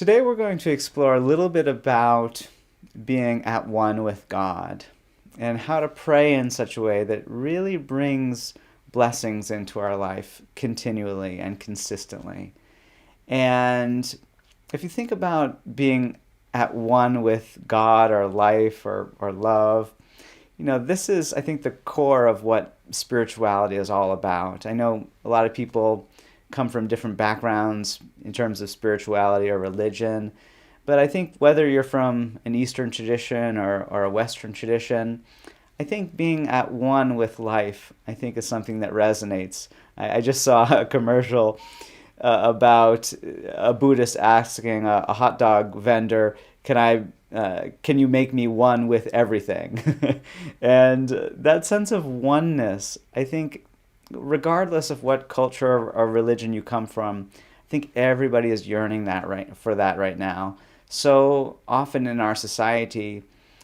Today we're going to explore a little bit about being at one with God and how to pray in such a way that really brings blessings into our life continually and consistently. And if you think about being at one with God or life or love, this is, I think, the core of what spirituality is all about. I know a lot of people come from different backgrounds in terms of spirituality or religion, but I think whether you're from an Eastern tradition or a Western tradition, I think being at one with life, I think, is something that resonates. I just saw a commercial about a Buddhist asking a hot dog vendor, can you make me one with everything? And that sense of oneness, I think, regardless of what culture or religion you come from, I think everybody is yearning for that right now. So often in our society,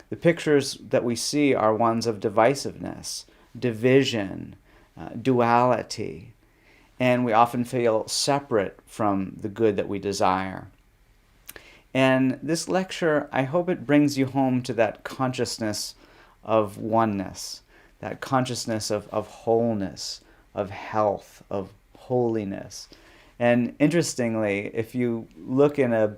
the pictures that we see are ones of divisiveness, division, duality, and we often feel separate from the good that we desire. And this lecture, I hope it brings you home to that consciousness of oneness, that consciousness of wholeness, of health, of holiness. And interestingly, if you look in a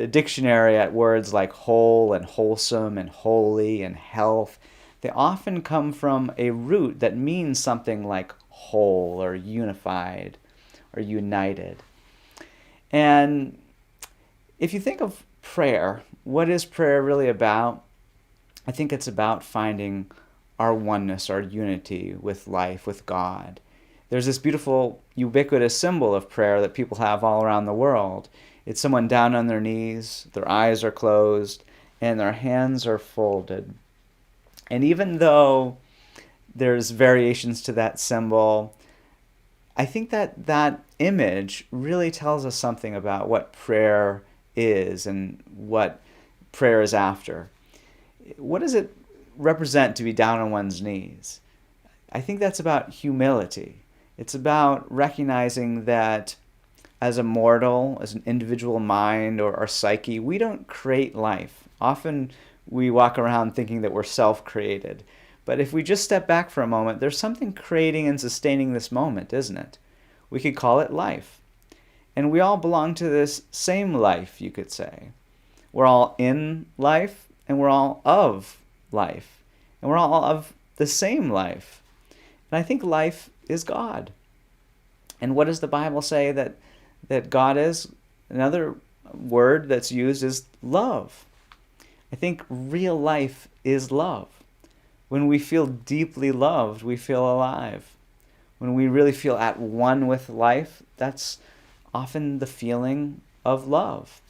dictionary at words like whole and wholesome and holy and health, they often come from a root that means something like whole or unified or united. And if you think of prayer, what is prayer really about? I think it's about finding our oneness, our unity with life, with God. There's this beautiful, ubiquitous symbol of prayer that people have all around the world. It's someone down on their knees, their eyes are closed, and their hands are folded. And even though there's variations to that symbol, I think that image really tells us something about what prayer is and what prayer is after. What does it represent to be down on one's knees? I think that's about humility. It's about recognizing that as a mortal, as an individual mind or psyche, we don't create life. Often we walk around thinking that we're self-created. But if we just step back for a moment, there's something creating and sustaining this moment, isn't it? We could call it life. And we all belong to this same life, you could say. We're all in life, and we're all of life. And we're all of the same life. And I think life is God. And what does the Bible say that God is? Another word that's used is love. I think real life is love. When we feel deeply loved, we feel alive. When we really feel at one with life, that's often the feeling of love.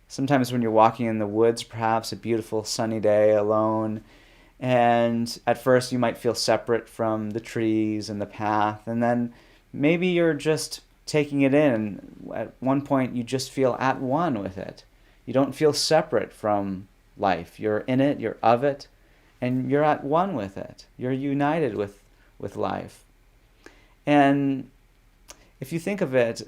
Sometimes when you're walking in the woods, perhaps a beautiful sunny day alone, and at first you might feel separate from the trees and the path, and then maybe you're just taking it in. At one point you just feel at one with it. You don't feel separate from life. You're in it, you're of it, and you're at one with it. You're united with life. And if you think of it,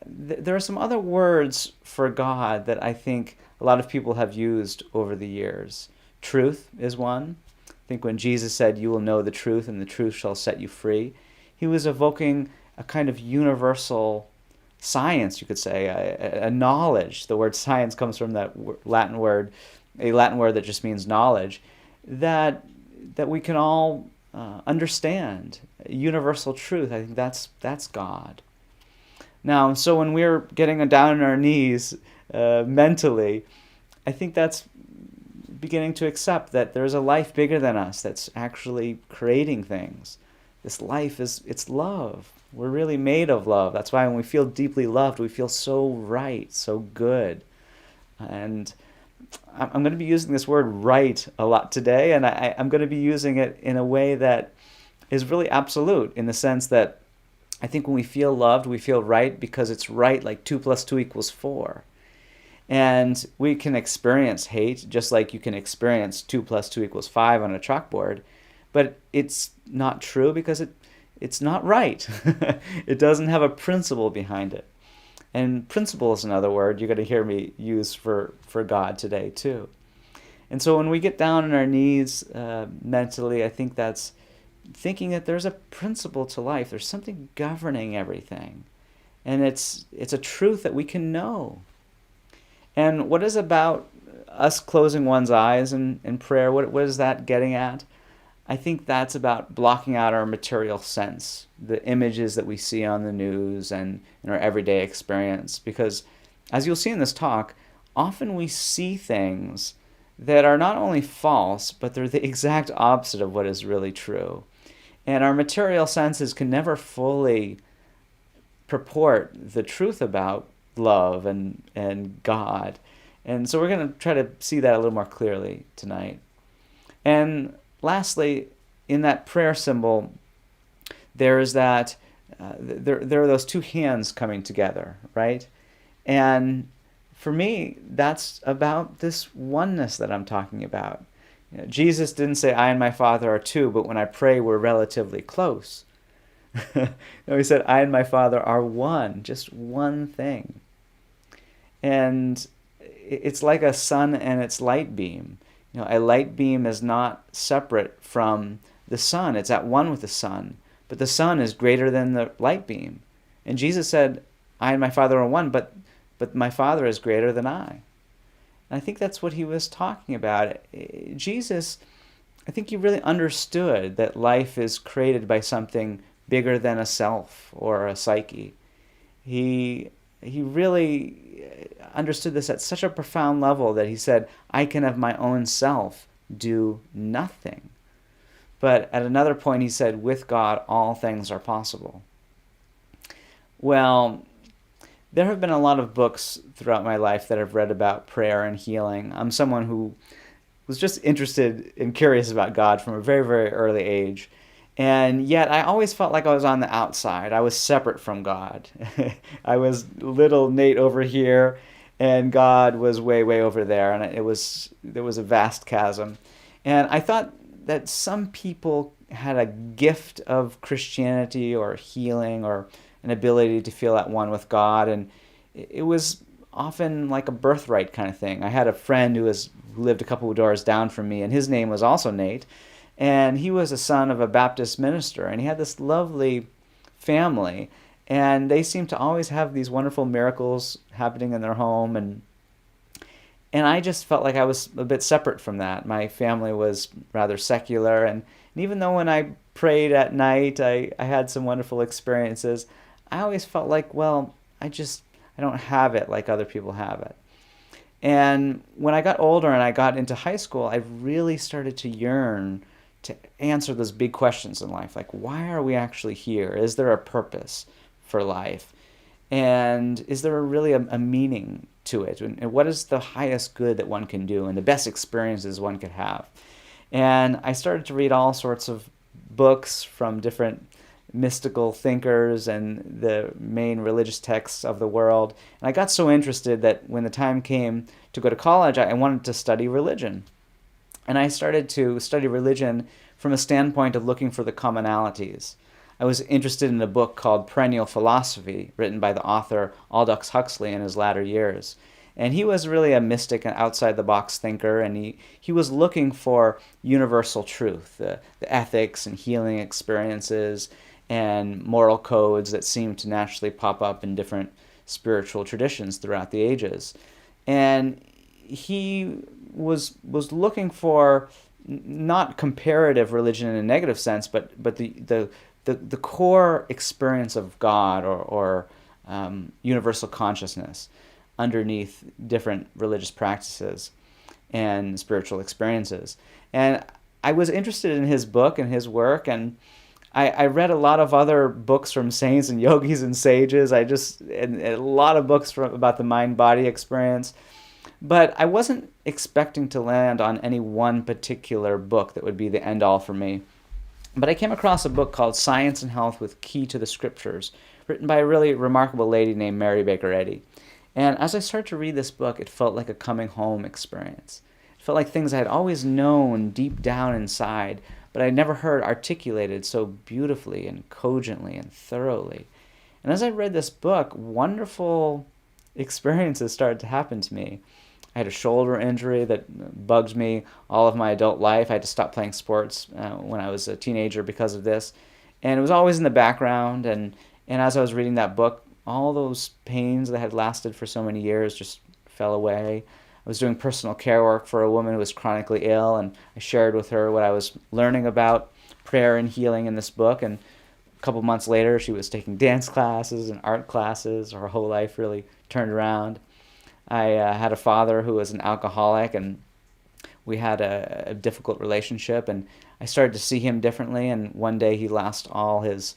there are some other words for God that I think a lot of people have used over the years. Truth is one. I think when Jesus said, "You will know the truth, and the truth shall set you free," he was evoking a kind of universal science, you could say, a knowledge. The word science comes from that Latin word, a Latin word that just means knowledge, that we can all understand. Universal truth, I think that's God. Now, so when we're getting down on our knees mentally, I think that's beginning to accept that there's a life bigger than us that's actually creating things. This life it's love. We're really made of love. That's why when we feel deeply loved, we feel so right, so good. And I'm going to be using this word right a lot today, and I'm going to be using it in a way that is really absolute, in the sense that I think when we feel loved, we feel right because it's right, like 2 + 2 = 4. And we can experience hate just like you can experience 2 + 2 = 5 on a chalkboard, but it's not true because it's not right. It doesn't have a principle behind it. And principle is another word you're going to hear me use for God today too. And so when we get down on our knees mentally, I think that's thinking that there's a principle to life. There's something governing everything. And it's a truth that we can know. And what is about us closing one's eyes in prayer, what is that getting at? I think that's about blocking out our material sense, the images that we see on the news and in our everyday experience. Because as you'll see in this talk, often we see things that are not only false, but they're the exact opposite of what is really true. And our material senses can never fully purport the truth about love and God. And so we're going to try to see that a little more clearly tonight. And lastly, in that prayer symbol, there is that, there are those two hands coming together, right? And for me, that's about this oneness that I'm talking about. Jesus didn't say, I and my Father are two, but when I pray, we're relatively close. No, he said, I and my Father are one, just one thing. And it's like a sun and its light beam. A light beam is not separate from the sun. It's at one with the sun. But the sun is greater than the light beam. And Jesus said, I and my Father are one, but my Father is greater than I. And I think that's what he was talking about. Jesus, I think he really understood that life is created by something bigger than a self or a psyche. He really understood this at such a profound level that he said, I can of my own self do nothing. But at another point he said, with God all things are possible. Well, there have been a lot of books throughout my life that I've read about prayer and healing. I'm someone who was just interested and curious about God from a very, very early age. And yet I always felt like I was on the outside. I was separate from God. I was little Nate over here, and God was way, way over there. And there was a vast chasm. And I thought that some people had a gift of Christianity or healing or an ability to feel at one with God, and it was often like a birthright kind of thing. I had a friend who lived a couple of doors down from me, and his name was also Nate, and he was a son of a Baptist minister, and he had this lovely family, and they seemed to always have these wonderful miracles happening in their home, and I just felt like I was a bit separate from that. My family was rather secular, and even though when I prayed at night I had some wonderful experiences, I always felt like, well, I don't have it like other people have it. And when I got older and I got into high school, I really started to yearn to answer those big questions in life. Like, why are we actually here? Is there a purpose for life? And is there really a meaning to it? And what is the highest good that one can do and the best experiences one could have? And I started to read all sorts of books from different mystical thinkers and the main religious texts of the world. And I got so interested that when the time came to go to college, I wanted to study religion. And I started to study religion from a standpoint of looking for the commonalities. I was interested in a book called Perennial Philosophy, written by the author Aldous Huxley in his latter years. And he was really a mystic and outside-the-box thinker, and he was looking for universal truth, the ethics and healing experiences and moral codes that seem to naturally pop up in different spiritual traditions throughout the ages. And he was looking for not comparative religion in a negative sense, but the core experience of God or universal consciousness underneath different religious practices and spiritual experiences. And I was interested in his book and his work, and I read a lot of other books from saints and yogis and sages. And a lot of books about the mind-body experience. But I wasn't expecting to land on any one particular book that would be the end-all for me. But I came across a book called Science and Health with Key to the Scriptures, written by a really remarkable lady named Mary Baker Eddy. And as I started to read this book, it felt like a coming home experience. It felt like things I had always known deep down inside, but I never heard articulated so beautifully and cogently and thoroughly. And as I read this book, wonderful experiences started to happen to me. I had a shoulder injury that bugged me all of my adult life. I had to stop playing sports when I was a teenager because of this. And it was always in the background. And as I was reading that book, all those pains that had lasted for so many years just fell away. I was doing personal care work for a woman who was chronically ill, and I shared with her what I was learning about prayer and healing in this book. And a couple months later, she was taking dance classes and art classes. Her whole life really turned around. I had a father who was an alcoholic, and we had a difficult relationship, and I started to see him differently. And one day he lost all his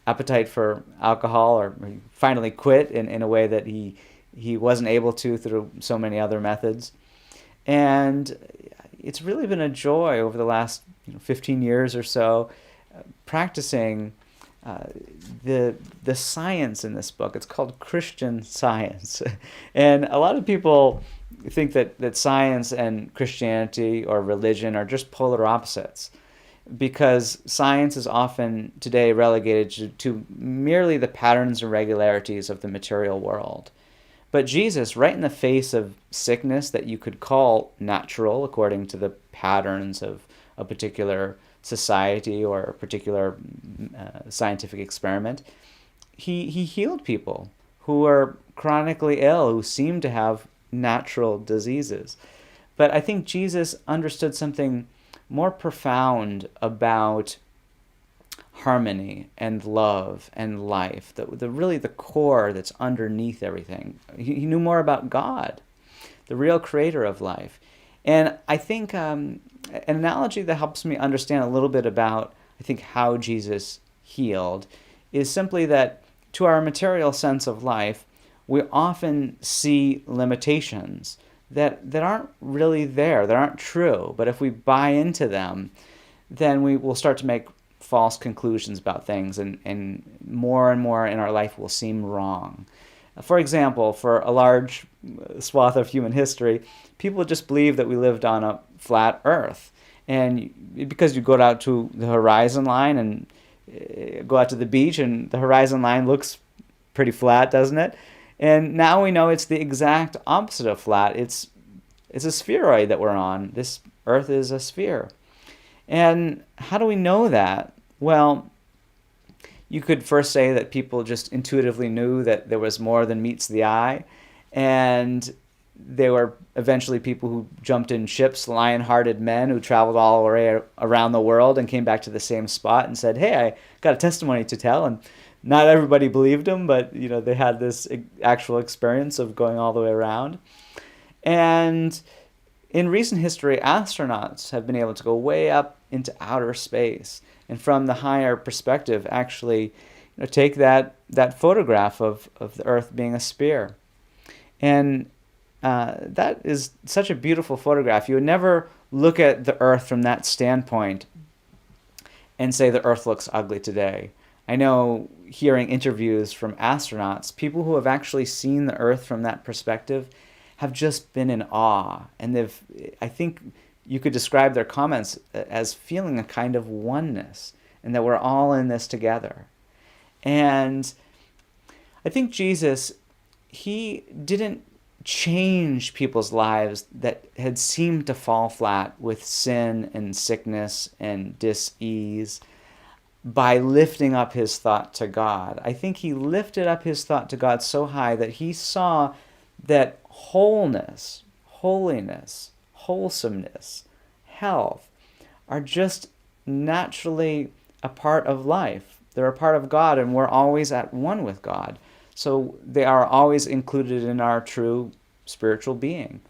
appetite for alcohol, or he finally quit in a way that he wasn't able to through so many other methods. And it's really been a joy over the last 15 years or so practicing the science in this book. It's called Christian Science. And a lot of people think that science and Christianity or religion are just polar opposites, because science is often today relegated to merely the patterns and regularities of the material world. But Jesus, right in the face of sickness that you could call natural according to the patterns of a particular society or a particular scientific experiment, he healed people who are chronically ill, who seem to have natural diseases. But I think Jesus understood something more profound about harmony and love and life, the really the core that's underneath everything. He knew more about God, the real creator of life. And I think an analogy that helps me understand a little bit about, I think, how Jesus healed is simply that to our material sense of life, we often see limitations that aren't really there, that aren't true. But if we buy into them, then we will start to make false conclusions about things, and more in our life will seem wrong. For example, for a large swath of human history, people just believed that we lived on a flat earth. And because you go out to the horizon line and go out to the beach, and the horizon line looks pretty flat, doesn't it? And now we know it's the exact opposite of flat. It's a spheroid that we're on. This earth is a sphere. And how do we know that? Well, you could first say that people just intuitively knew that there was more than meets the eye, and there were eventually people who jumped in ships, lion-hearted men who traveled all the way around the world and came back to the same spot and said, hey, I got a testimony to tell. And not everybody believed them, but they had this actual experience of going all the way around. And in recent history, astronauts have been able to go way up into outer space, and from the higher perspective, actually take that photograph of the Earth being a sphere. And that is such a beautiful photograph. You would never look at the Earth from that standpoint and say the Earth looks ugly today. I know, hearing interviews from astronauts, people who have actually seen the Earth from that perspective have just been in awe. And I think you could describe their comments as feeling a kind of oneness, and that we're all in this together. And I think Jesus, he didn't change people's lives that had seemed to fall flat with sin and sickness and dis-ease by lifting up his thought to God. I think he lifted up his thought to God so high that he saw that wholeness, holiness, wholesomeness, health are just naturally a part of life. They're a part of God, and we're always at one with God. So they are always included in our true spiritual being.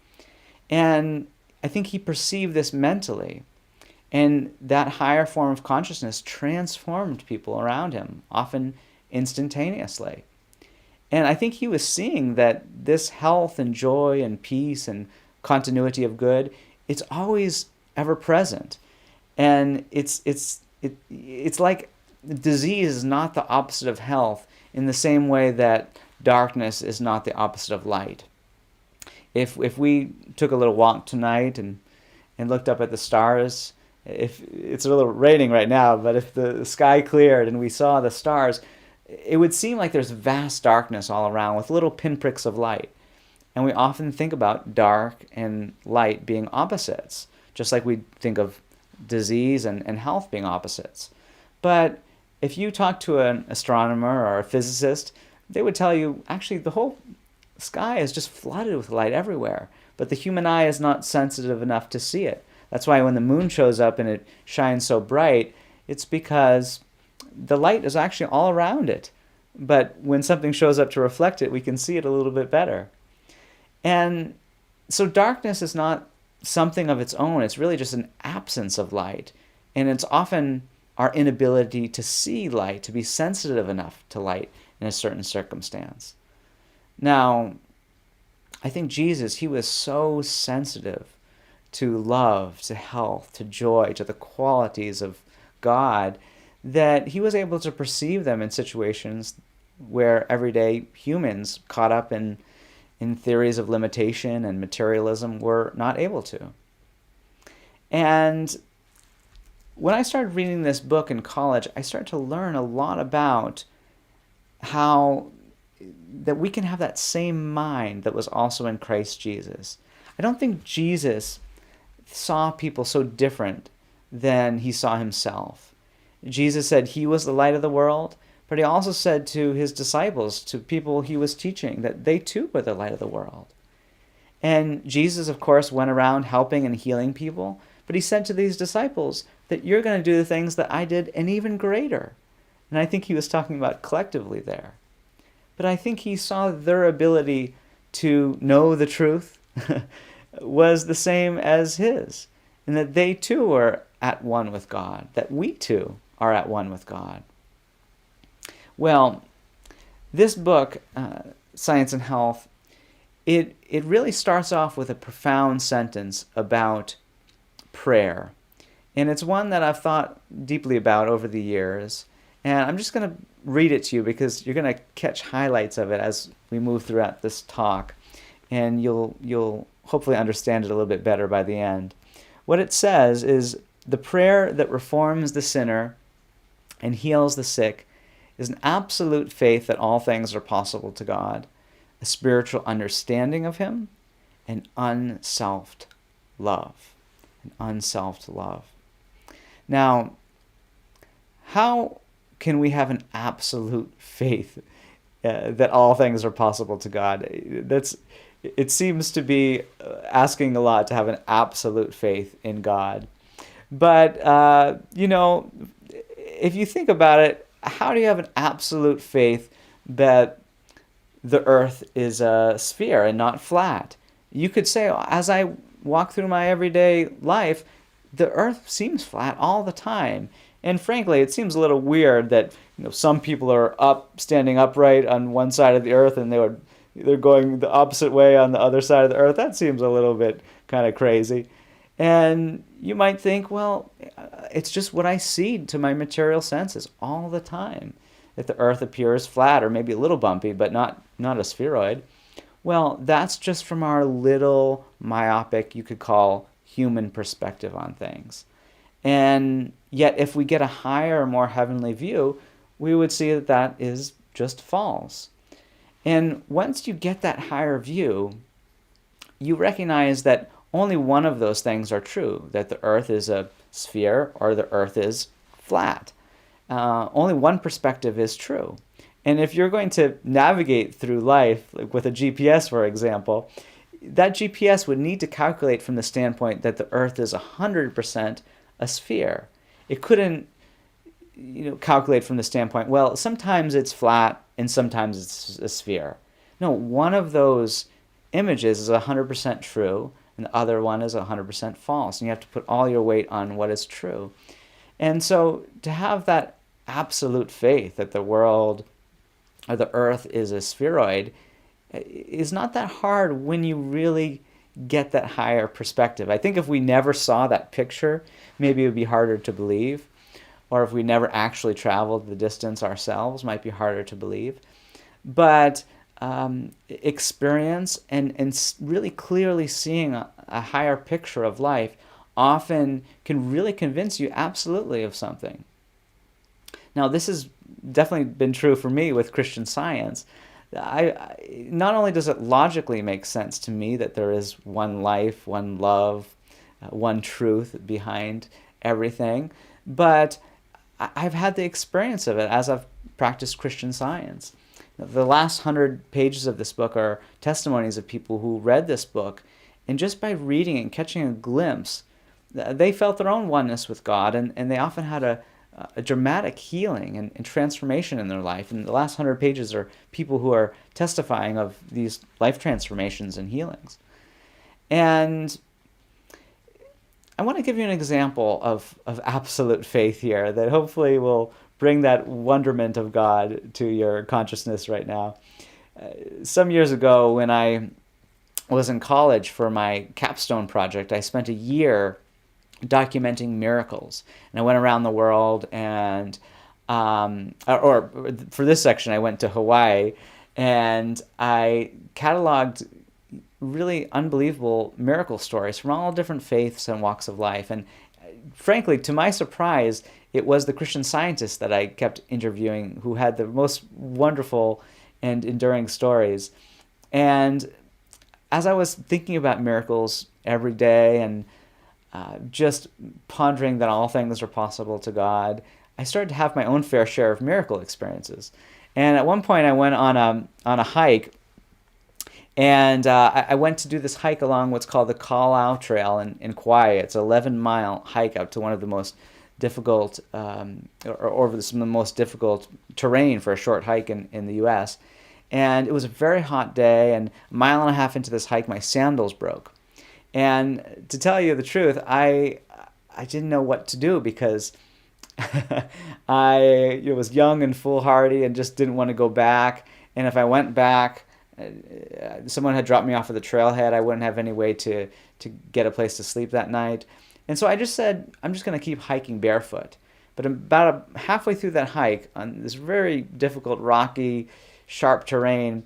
And I think he perceived this mentally. And that higher form of consciousness transformed people around him, often instantaneously. And I think he was seeing that this health and joy and peace and continuity of good, it's always ever present. And it's like disease is not the opposite of health, in the same way that darkness is not the opposite of light. If we took a little walk tonight and looked up at the stars, if it's a little raining right now, but if the sky cleared and we saw the stars, it would seem like there's vast darkness all around with little pinpricks of light. And we often think about dark and light being opposites, just like we think of disease and health being opposites. But if you talk to an astronomer or a physicist, they would tell you, actually, the whole sky is just flooded with light everywhere. But the human eye is not sensitive enough to see it. That's why when the moon shows up and it shines so bright, it's because the light is actually all around it. But when something shows up to reflect it, we can see it a little bit better. And so darkness is not something of its own. It's really just an absence of light. And it's often our inability to see light, to be sensitive enough to light in a certain circumstance. Now, I think Jesus, he was so sensitive to love, to health, to joy, to the qualities of God, that he was able to perceive them in situations where everyday humans caught up in theories of limitation and materialism were not able to. And when I started reading this book in college, I started to learn a lot about how that we can have that same mind that was also in Christ Jesus. I don't think Jesus saw people so different than he saw himself. Jesus said he was the light of the world, but he also said to his disciples, to people he was teaching, that they too were the light of the world. And Jesus, of course, went around helping and healing people, but he said to these disciples that you're going to do the things that I did and even greater. And I think he was talking about collectively there. But I think he saw their ability to know the truth was the same as his, and that they too are at one with God, that we too are at one with God. Well, this book, Science and Health, it really starts off with a profound sentence about prayer. And it's one that I've thought deeply about over the years. And I'm just going to read it to you because you're going to catch highlights of it as we move throughout this talk. And you'll hopefully understand it a little bit better by the end. What it says is, the prayer that reforms the sinner and heals the sick is an absolute faith that all things are possible to God, a spiritual understanding of him, and unselfed love. An unselfed love. Now, how can we have an absolute faith that all things are possible to God? It seems to be asking a lot to have an absolute faith in God. But, if you think about it, how do you have an absolute faith that the earth is a sphere and not flat? You could say, as I walk through my everyday life, the earth seems flat all the time. And frankly, it seems a little weird that some people are standing upright on one side of the earth and they're going the opposite way on the other side of the earth. That seems a little bit kind of crazy. And you might think, well, it's just what I see to my material senses all the time, that the earth appears flat or maybe a little bumpy, but not a spheroid. Well, that's just from our little myopic, you could call, human perspective on things. And yet, if we get a higher, more heavenly view, we would see that that is just false. And once you get that higher view, you recognize that only one of those things are true, that the earth is a sphere or the earth is flat. Only one perspective is true. And if you're going to navigate through life, like with a GPS, for example, that GPS would need to calculate from the standpoint that the earth is 100% a sphere. It couldn't calculate from the standpoint, well, sometimes it's flat and sometimes it's a sphere. No, one of those images is 100% true and the other one is 100% false. And you have to put all your weight on what is true. And so to have that absolute faith that the world or the earth is a spheroid is not that hard when you really get that higher perspective. I think if we never saw that picture, maybe it would be harder to believe. Or if we never actually traveled the distance ourselves, might be harder to believe. But experience and really clearly seeing a higher picture of life often can really convince you absolutely of something. Now, this is definitely been true for me with Christian Science. Not only does it logically make sense to me that there is one life, one love, one truth behind everything, but I've had the experience of it as I've practiced Christian Science. The last 100 pages of this book are testimonies of people who read this book, and just by reading and catching a glimpse, they felt their own oneness with God, and they often had a dramatic healing and transformation in their life. And the last 100 pages are people who are testifying of these life transformations and healings. And I want to give you an example of absolute faith here that hopefully will bring that wonderment of God to your consciousness right now. Some years ago, when I was in college for my capstone project, I spent a year documenting miracles. And I went around the world and, or for this section, I went to Hawaii and I cataloged really unbelievable miracle stories from all different faiths and walks of life. And frankly, to my surprise, it was the Christian scientists that I kept interviewing who had the most wonderful and enduring stories. And as I was thinking about miracles every day and just pondering that all things are possible to God, I started to have my own fair share of miracle experiences. And at one point, I went on a hike, and I went to do this hike along what's called the Kalau Trail in Kauai. It's an 11-mile hike up to one of the most difficult, or over some of the most difficult terrain for a short hike in the U.S. And it was a very hot day, and a mile and a half into this hike, my sandals broke. And to tell you the truth, I didn't know what to do because I was young and foolhardy and just didn't want to go back. And if I went back, someone had dropped me off at the trailhead. I wouldn't have any way to get a place to sleep that night. And so I just said, I'm just going to keep hiking barefoot. But about halfway through that hike, on this very difficult, rocky, sharp terrain,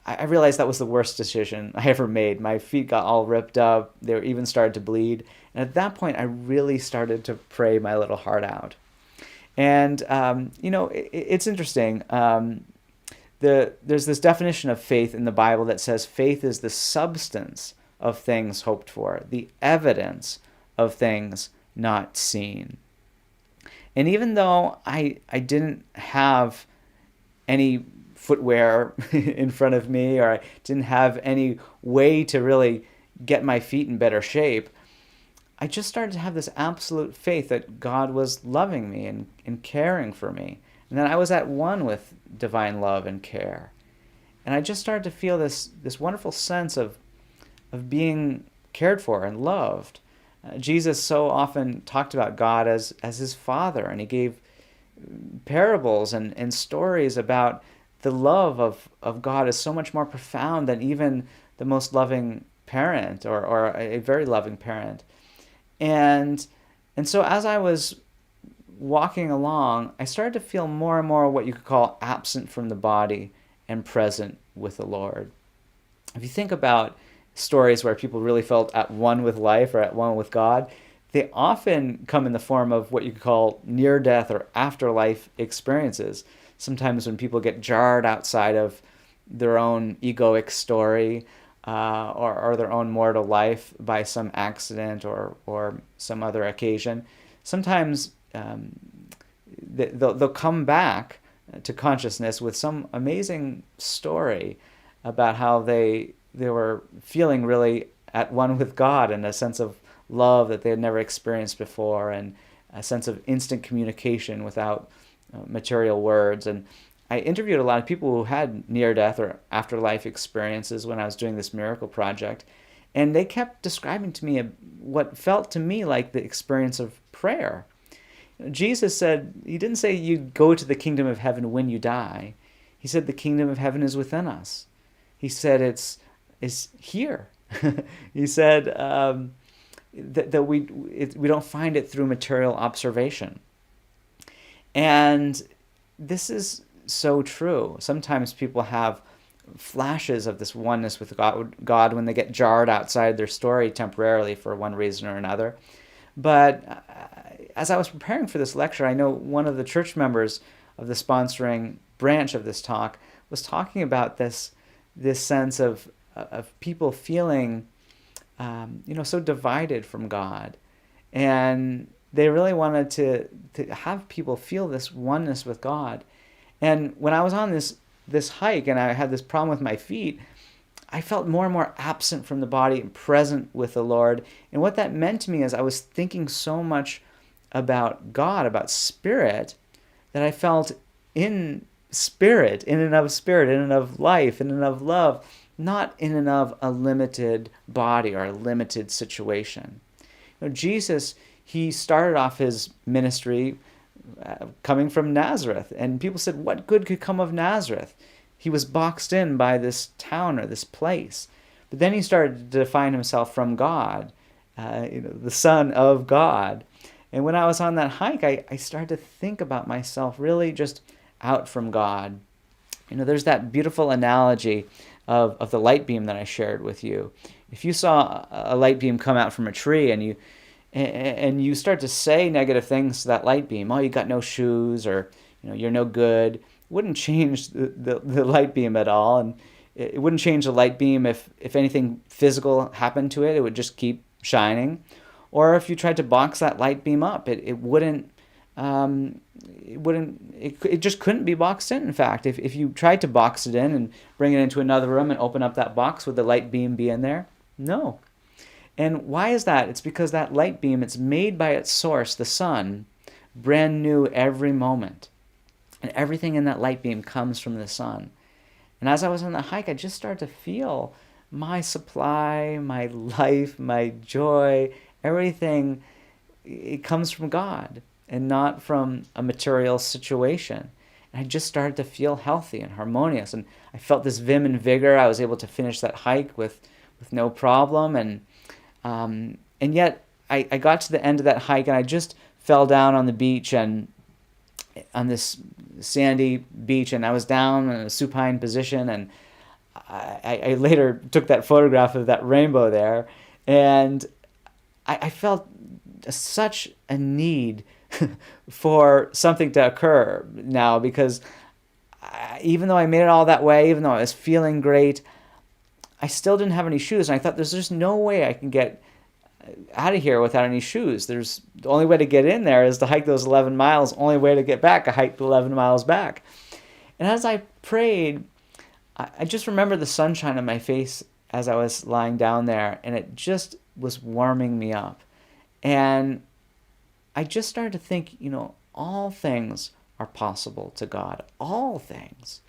I realized that was the worst decision I ever made. My feet got all ripped up. They were even started to bleed. And at that point, I really started to pray my little heart out. And, it's interesting. There's this definition of faith in the Bible that says faith is the substance of things hoped for, the evidence of things not seen. And even though I didn't have any footwear in front of me, or I didn't have any way to really get my feet in better shape, I just started to have this absolute faith that God was loving me and caring for me, and that I was at one with divine love and care. And I just started to feel this wonderful sense of being cared for and loved. Jesus so often talked about God as his Father, and he gave parables and stories about the love of God is so much more profound than even the most loving parent or a very loving parent. And so as I was walking along, I started to feel more and more what you could call absent from the body and present with the Lord. If you think about stories where people really felt at one with life or at one with God, they often come in the form of what you could call near-death or afterlife experiences. Sometimes when people get jarred outside of their own egoic story or their own mortal life by some accident or some other occasion, sometimes they'll come back to consciousness with some amazing story about how they were feeling really at one with God and a sense of love that they had never experienced before, and a sense of instant communication without material words. And I interviewed a lot of people who had near-death or afterlife experiences when I was doing this miracle project, and they kept describing to me what felt to me like the experience of prayer. Jesus said, he didn't say you go to the kingdom of heaven when you die. He said the kingdom of heaven is within us. He said it's here. He said that we don't find it through material observation. And this is so true. Sometimes people have flashes of this oneness with God when they get jarred outside their story temporarily for one reason or another. But as I was preparing for this lecture, I know one of the church members of the sponsoring branch of this talk was talking about this sense of people feeling so divided from God, and they really wanted to have people feel this oneness with God. And when I was on this hike and I had this problem with my feet, I felt more and more absent from the body and present with the Lord. And what that meant to me is I was thinking so much about God, about spirit, that I felt in spirit, in and of life, in and of love, not in and of a limited body or a limited situation. Jesus, he started off his ministry coming from Nazareth, and people said, what good could come of Nazareth? He was boxed in by this town or this place. But then he started to define himself from God, the Son of God. And when I was on that hike, I started to think about myself really just out from God. There's that beautiful analogy of the light beam that I shared with you. If you saw a light beam come out from a tree and you start to say negative things to that light beam, oh, you got no shoes, or you're no good, wouldn't change the light beam at all. And it wouldn't change the light beam if anything physical happened to it. It would just keep shining. Or if you tried to box that light beam up, it just couldn't be boxed in fact. If you tried to box it in and bring it into another room and open up that box, would the light beam be in there? No. And why is that? It's because that light beam, it's made by its source, the sun, brand new every moment. And everything in that light beam comes from the sun. And as I was on the hike, I just started to feel my supply, my life, my joy, everything, it comes from God and not from a material situation. And I just started to feel healthy and harmonious. And I felt this vim and vigor. I was able to finish that hike with no problem. And yet I got to the end of that hike and I just fell down on the beach, and on this sandy beach, and I was down in a supine position, and I later took that photograph of that rainbow there, and I felt such a need for something to occur now, because even though I made it all that way, even though I was feeling great, I still didn't have any shoes, and I thought there's just no way I can get out of here without any shoes. The only way to get in there is to hike those 11 miles. Only way to get back, I hiked 11 miles back. And as I prayed, I just remember the sunshine on my face as I was lying down there, and it just was warming me up. And I just started to think, all things are possible to God. All things.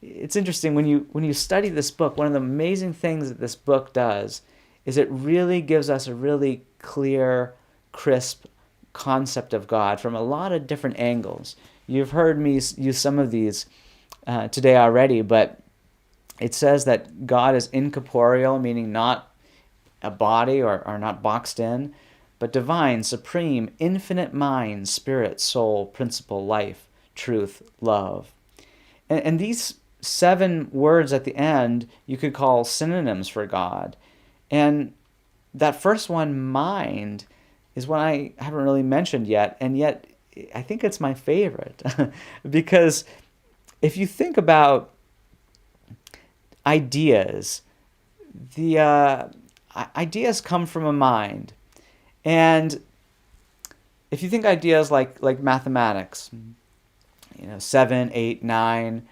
It's interesting, when you study this book, one of the amazing things that this book does is it really gives us a really clear, crisp concept of God from a lot of different angles. You've heard me use some of these today already, but it says that God is incorporeal, meaning not a body or not boxed in, but divine, supreme, infinite mind, spirit, soul, principle, life, truth, love. And these 7 words at the end you could call synonyms for God. And that first one, mind, is one I haven't really mentioned yet, and yet I think it's my favorite. Because if you think about ideas, the ideas come from a mind. And if you think ideas like mathematics, 7, 8, 9,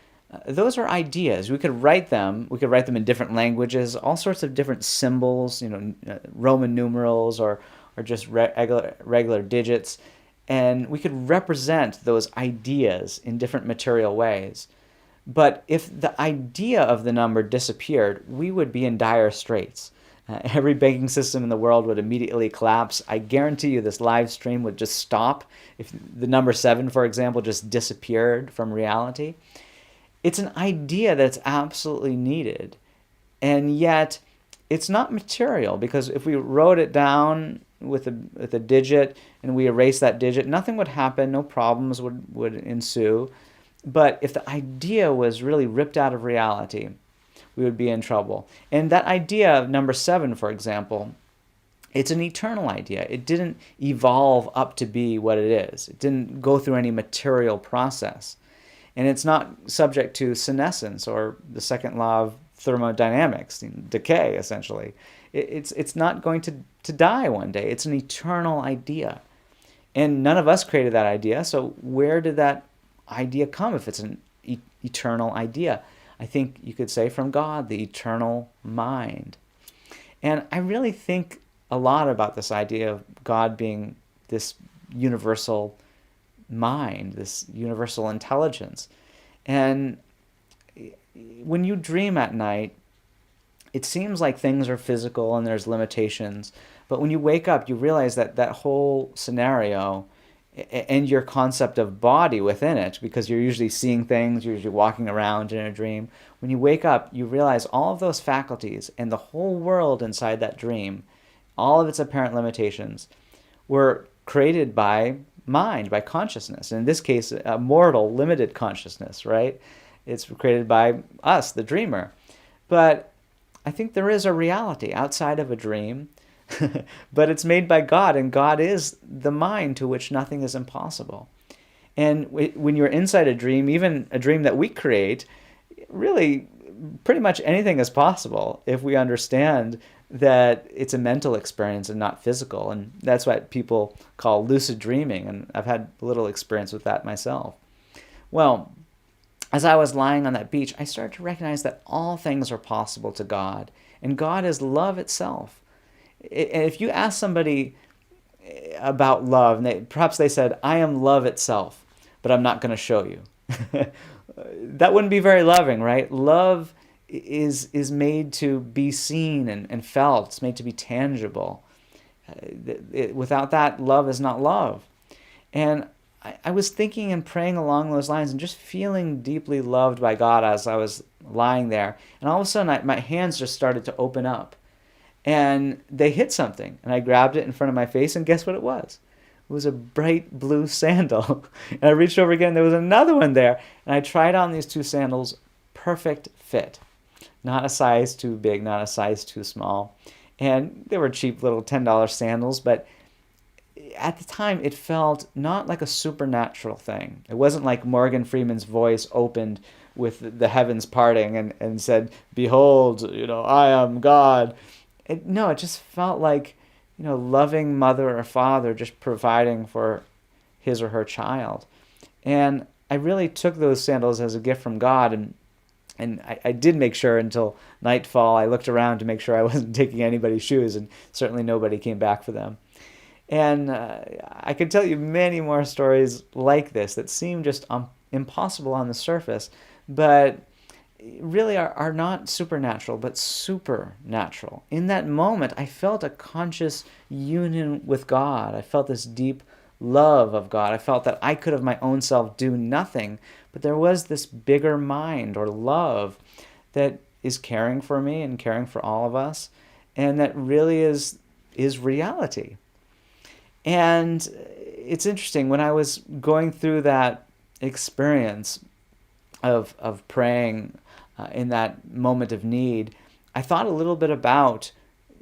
those are ideas. We could write them in different languages, all sorts of different symbols, Roman numerals or just regular digits, and we could represent those ideas in different material ways. But if the idea of the number disappeared, we would be in dire straits. Every banking system in the world would immediately collapse. I guarantee you this live stream would just stop if the number 7, for example, just disappeared from reality. It's an idea that's absolutely needed, and yet it's not material, because if we wrote it down with a digit and we erase that digit, nothing would happen, no problems would ensue. But if the idea was really ripped out of reality, we would be in trouble. And that idea of number 7, for example, It's an eternal idea. It didn't evolve up to be what it is. It didn't go through any material process. And it's not subject to senescence or the second law of thermodynamics, decay, essentially. It's not going to die one day. It's an eternal idea. And none of us created that idea, so where did that idea come if it's an eternal idea? I think you could say from God, the eternal mind. And I really think a lot about this idea of God being this universal mind, this universal intelligence. And when you dream at night, it seems like things are physical and there's limitations. But when you wake up, you realize that that whole scenario and your concept of body within it, because you're usually seeing things, you're usually walking around in a dream. When you wake up, you realize all of those faculties and the whole world inside that dream, all of its apparent limitations, were created by mind, by consciousness. In this case, a mortal, limited consciousness, right? It's created by us, the dreamer. But I think there is a reality outside of a dream, but it's made by God, and God is the mind to which nothing is impossible. And when you're inside a dream, even a dream that we create, really pretty much anything is possible if we understand that it's a mental experience and not physical. And that's what people call lucid dreaming, and I've had a little experience with that myself. Well, as I was lying on that beach, I started to recognize that all things are possible to God, and God is love itself. And if you ask somebody about love, and perhaps they said, I am love itself, but I'm not going to show you. That wouldn't be very loving, right? Love is made to be seen and felt. It's made to be tangible. Without that, love is not love. And I was thinking and praying along those lines and just feeling deeply loved by God as I was lying there. And all of a sudden, my hands just started to open up. And they hit something. And I grabbed it in front of my face, and guess what it was? It was a bright blue sandal. And I reached over again, there was another one there. And I tried on these two sandals, perfect fit. Not a size too big, not a size too small. And they were cheap little $10 sandals, but at the time it felt not like a supernatural thing. It wasn't like Morgan Freeman's voice opened with the heavens parting and said, behold, I am God. It just felt like, loving mother or father just providing for his or her child. And I really took those sandals as a gift from God, and I did make sure until nightfall I looked around to make sure I wasn't taking anybody's shoes, and certainly nobody came back for them. And I could tell you many more stories like this that seem just impossible on the surface, but really are not supernatural, but supernatural. In that moment, I felt a conscious union with God. I felt this deep love of God. I felt that I could of my own self do nothing, but there was this bigger mind or love that is caring for me and caring for all of us, and that really is reality. And it's interesting, when I was going through that experience of praying in that moment of need, I thought a little bit about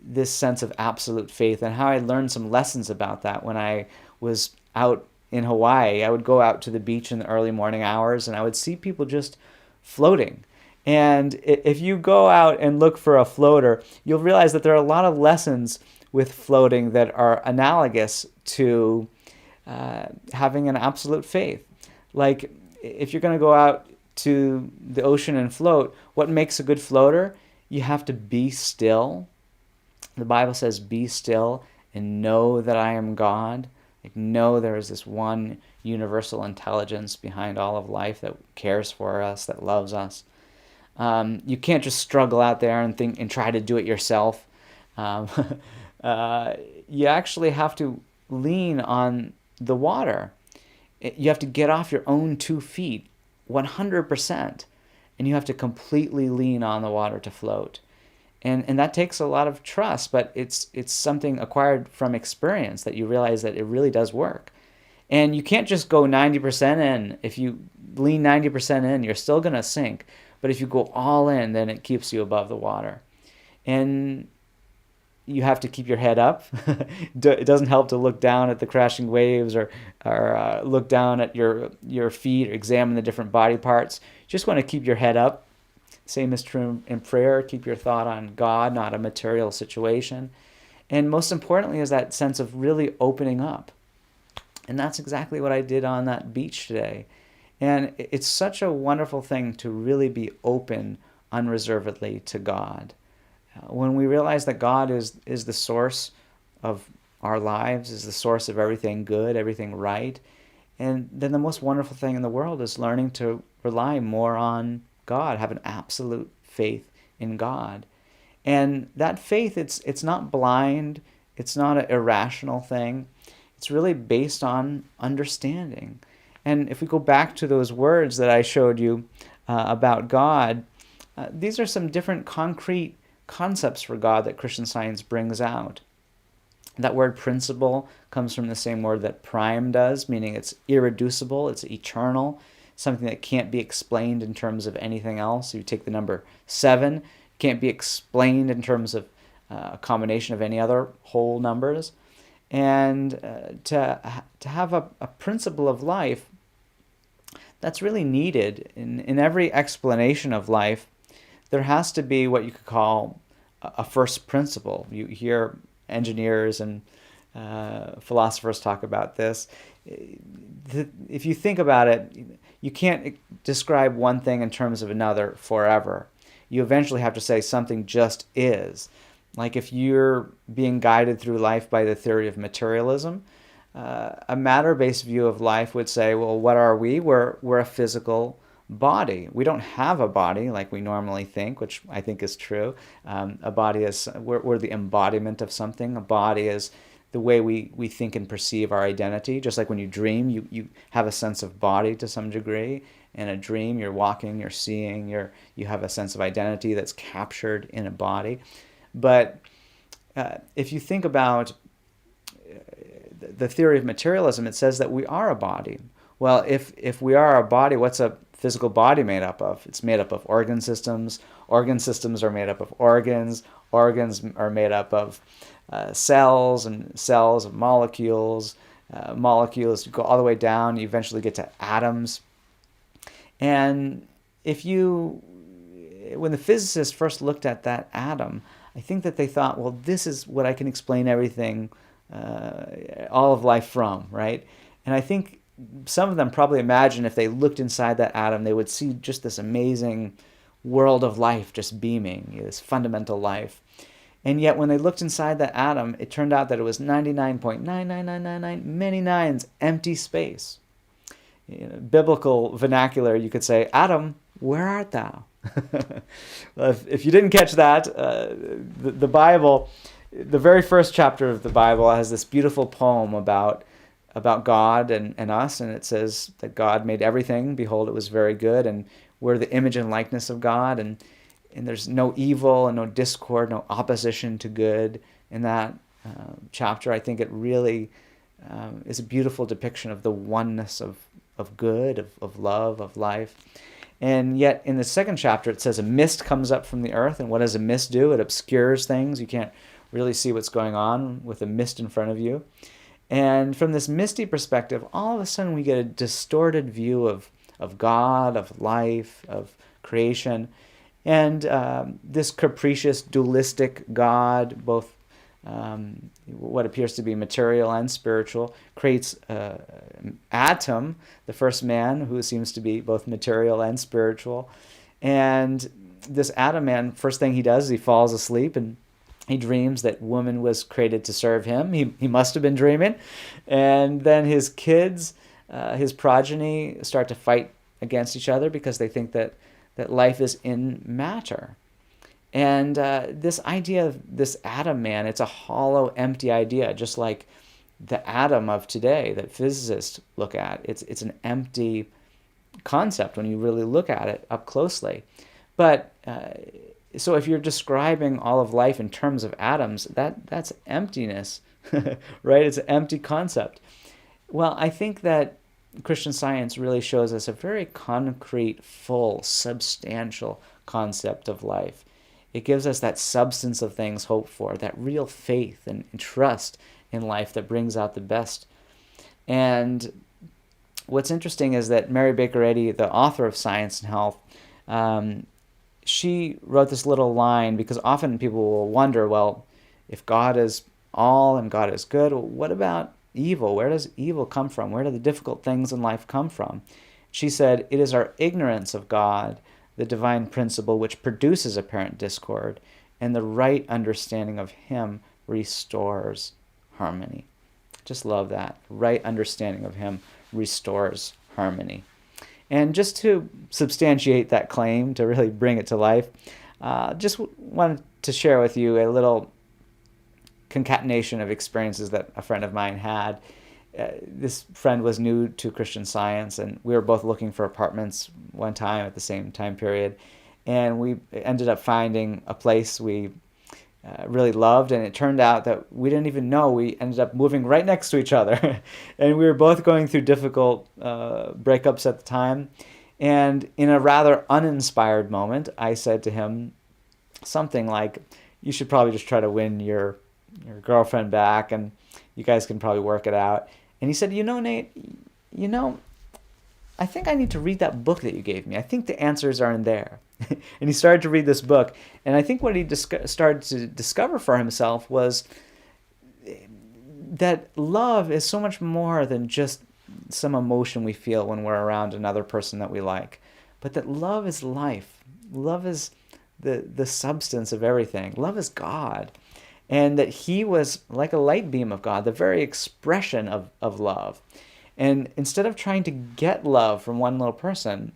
this sense of absolute faith and how I learned some lessons about that when I was out in Hawaii. I would go out to the beach in the early morning hours and I would see people just floating. And if you go out and look for a floater, you'll realize that there are a lot of lessons with floating that are analogous to having an absolute faith. Like, if you're going to go out to the ocean and float, what makes a good floater? You have to be still. The Bible says, be still and know that I am God. Like, know there is this one universal intelligence behind all of life that cares for us, that loves us. You can't just struggle out there and think and try to do it yourself. You actually have to lean on the water. You have to get off your own 2 feet 100%, and you have to completely lean on the water to float. And that takes a lot of trust, but it's something acquired from experience that you realize that it really does work. And you can't just go 90% in. If you lean 90% in, you're still going to sink. But if you go all in, then it keeps you above the water. And you have to keep your head up. It doesn't help to look down at the crashing waves or look down at your feet or examine the different body parts. You just want to keep your head up. Same is true in prayer. Keep your thought on God, not a material situation. And most importantly is that sense of really opening up. And that's exactly what I did on that beach today. And it's such a wonderful thing to really be open unreservedly to God. When we realize that God is the source of our lives, is the source of everything good, everything right, and then the most wonderful thing in the world is learning to rely more on God, have an absolute faith in God. And that faith, it's not blind, it's not an irrational thing. It's really based on understanding. And if we go back to those words that I showed you about God, these are some different concrete concepts for God that Christian Science brings out. That word principle comes from the same word that prime does, meaning it's irreducible, it's eternal, something that can't be explained in terms of anything else. You take the number 7, can't be explained in terms of a combination of any other whole numbers. And to have a principle of life that's really needed in every explanation of life, there has to be what you could call a first principle. You hear engineers and philosophers talk about this. If you think about it, you can't describe one thing in terms of another forever. You eventually have to say something just is. Like if you're being guided through life by the theory of materialism, a matter-based view of life would say, well, what are we? We're a physical body. We don't have a body like we normally think, which I think is true. A body is, we're the embodiment of something. A body is the way we think and perceive our identity. Just like when you dream, you have a sense of body to some degree. In a dream, you're walking, you're seeing, you have a sense of identity that's captured in a body. But if you think about the theory of materialism, it says that we are a body. Well, if we are a body, what's a physical body made up of? It's made up of organ systems. Organ systems are made up of organs. Organs are made up of cells, and cells of molecules. Molecules, you go all the way down, you eventually get to atoms. And when the physicists first looked at that atom, I think that they thought, well, this is what I can explain everything, all of life from, right? And I think some of them probably imagined if they looked inside that atom, they would see just this amazing world of life just beaming, this fundamental life. And yet when they looked inside that atom, it turned out that it was 99.99999, many nines, empty space. Biblical vernacular, you could say, Adam, where art thou? If you didn't catch that, the Bible, the very first chapter of the Bible has this beautiful poem about God and us, and it says that God made everything, behold, it was very good, and we're the image and likeness of God, and there's no evil and no discord, no opposition to good in that chapter. I think it really is a beautiful depiction of the oneness of good, of love, of life. And yet in the second chapter it says a mist comes up from the earth, and what does a mist do? It obscures things. You can't really see what's going on with a mist in front of you. And from this misty perspective, all of a sudden we get a distorted view of God, of life, of creation. And this capricious, dualistic God, both what appears to be material and spiritual, creates Atom, the first man, who seems to be both material and spiritual. And this Atom man, first thing he does is he falls asleep, and he dreams that woman was created to serve him. He must have been dreaming. And then his kids, his progeny, start to fight against each other because they think that life is in matter. And this idea of this atom man, it's a hollow, empty idea, just like the atom of today that physicists look at. It's an empty concept when you really look at it up closely. But so if you're describing all of life in terms of atoms, that's emptiness, right? It's an empty concept. Well, I think that Christian Science really shows us a very concrete, full, substantial concept of life. It gives us that substance of things hoped for, that real faith and trust in life that brings out the best. And what's interesting is that Mary Baker Eddy, the author of Science and Health, she wrote this little line, because often people will wonder, well, if God is all and God is good, what about evil? Where does evil come from? Where do the difficult things in life come from? She said, it is our ignorance of God, the divine principle, which produces apparent discord, and the right understanding of Him restores harmony. Just love that. Right understanding of Him restores harmony. And just to substantiate that claim, to really bring it to life, just wanted to share with you a little concatenation of experiences that a friend of mine had. This friend was new to Christian Science, and we were both looking for apartments one time at the same time period. And we ended up finding a place we really loved, and it turned out that we didn't even know we ended up moving right next to each other. And we were both going through difficult breakups at the time. And in a rather uninspired moment, I said to him something like, you should probably just try to win your girlfriend back, and you guys can probably work it out. And he said, Nate, I think I need to read that book that you gave me. I think the answers are in there. And he started to read this book. And I think what he started to discover for himself was that love is so much more than just some emotion we feel when we're around another person that we like. But that love is life. Love is the substance of everything. Love is God. And that He was like a light beam of God, the very expression of love. And instead of trying to get love from one little person,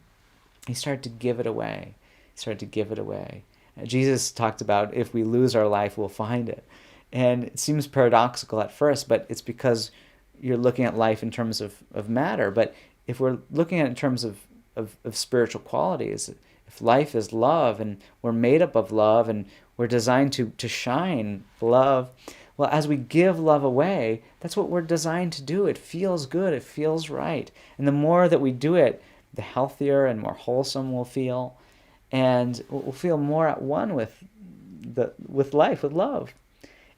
He started to give it away. He started to give it away. Jesus talked about, if we lose our life, we'll find it. And it seems paradoxical at first, but it's because you're looking at life in terms of matter. But if we're looking at it in terms of spiritual qualities, if life is love, and we're made up of love, and we're designed to shine love, well, as we give love away, that's what we're designed to do. It feels good. It feels right. And the more that we do it, the healthier and more wholesome we'll feel. And we'll feel more at one with life, with love.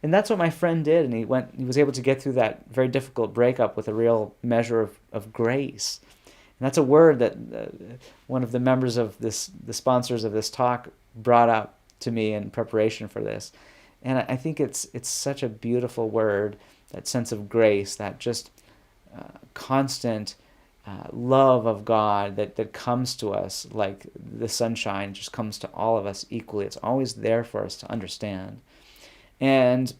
And that's what my friend did. And he was able to get through that very difficult breakup with a real measure of grace. And that's a word that one of the members of the sponsors of this talk brought up to me in preparation for this. And I think it's such a beautiful word, that sense of grace, that just constant love of God that comes to us like the sunshine, just comes to all of us equally. It's always there for us to understand. And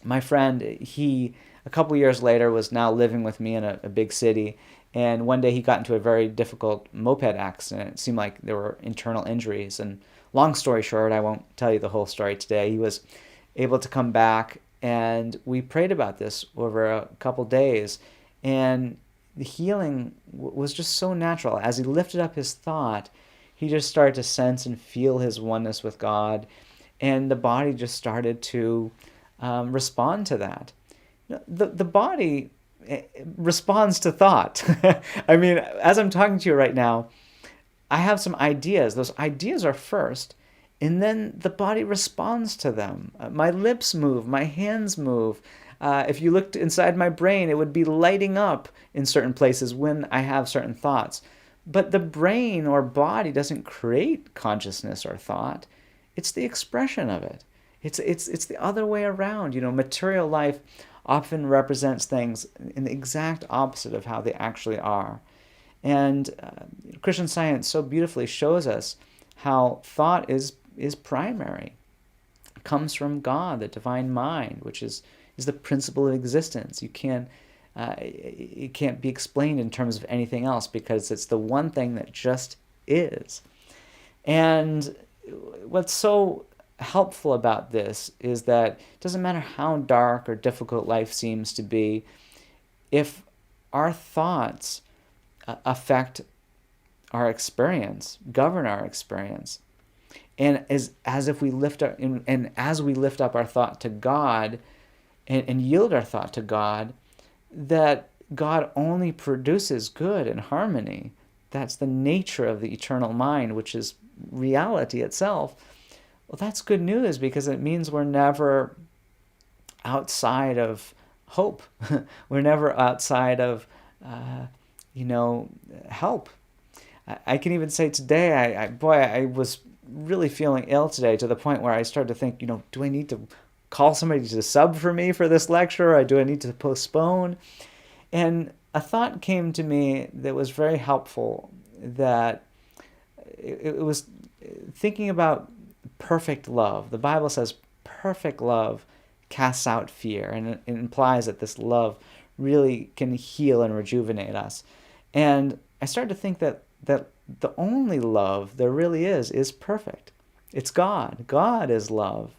my friend, he, a couple years later, was now living with me in a big city. And one day he got into a very difficult moped accident. It seemed like there were internal injuries. And long story short, I won't tell you the whole story today. He was able to come back, and we prayed about this over a couple days. And the healing was just so natural. As he lifted up his thought, he just started to sense and feel his oneness with God. And the body just started to respond to that. The body responds to thought. I mean, as I'm talking to you right now, I have some ideas. Those ideas are first, and then the body responds to them. My lips move, my hands move. If you looked inside my brain, it would be lighting up in certain places when I have certain thoughts. But the brain or body doesn't create consciousness or thought. It's the expression of it. It's the other way around. Material life often represents things in the exact opposite of how they actually are. And Christian Science so beautifully shows us how thought is primary. It comes from God, the divine mind, which is the principle of existence. It can't be explained in terms of anything else, because it's the one thing that just is. And what's so helpful about this is that it doesn't matter how dark or difficult life seems to be, if our thoughts affect our experience, govern our experience, and as we lift up our thought to God, and yield our thought to God, that God only produces good and harmony. That's the nature of the eternal mind, which is reality itself. Well, that's good news because it means we're never outside of hope. We're never outside of, uh, help. I can even say today, I was really feeling ill today to the point where I started to think, do I need to call somebody to sub for me for this lecture, or do I need to postpone? And a thought came to me that was very helpful, that it was thinking about perfect love. The Bible says perfect love casts out fear, and it implies that this love really can heal and rejuvenate us. And I started to think that the only love there really is perfect. It's God. God is love.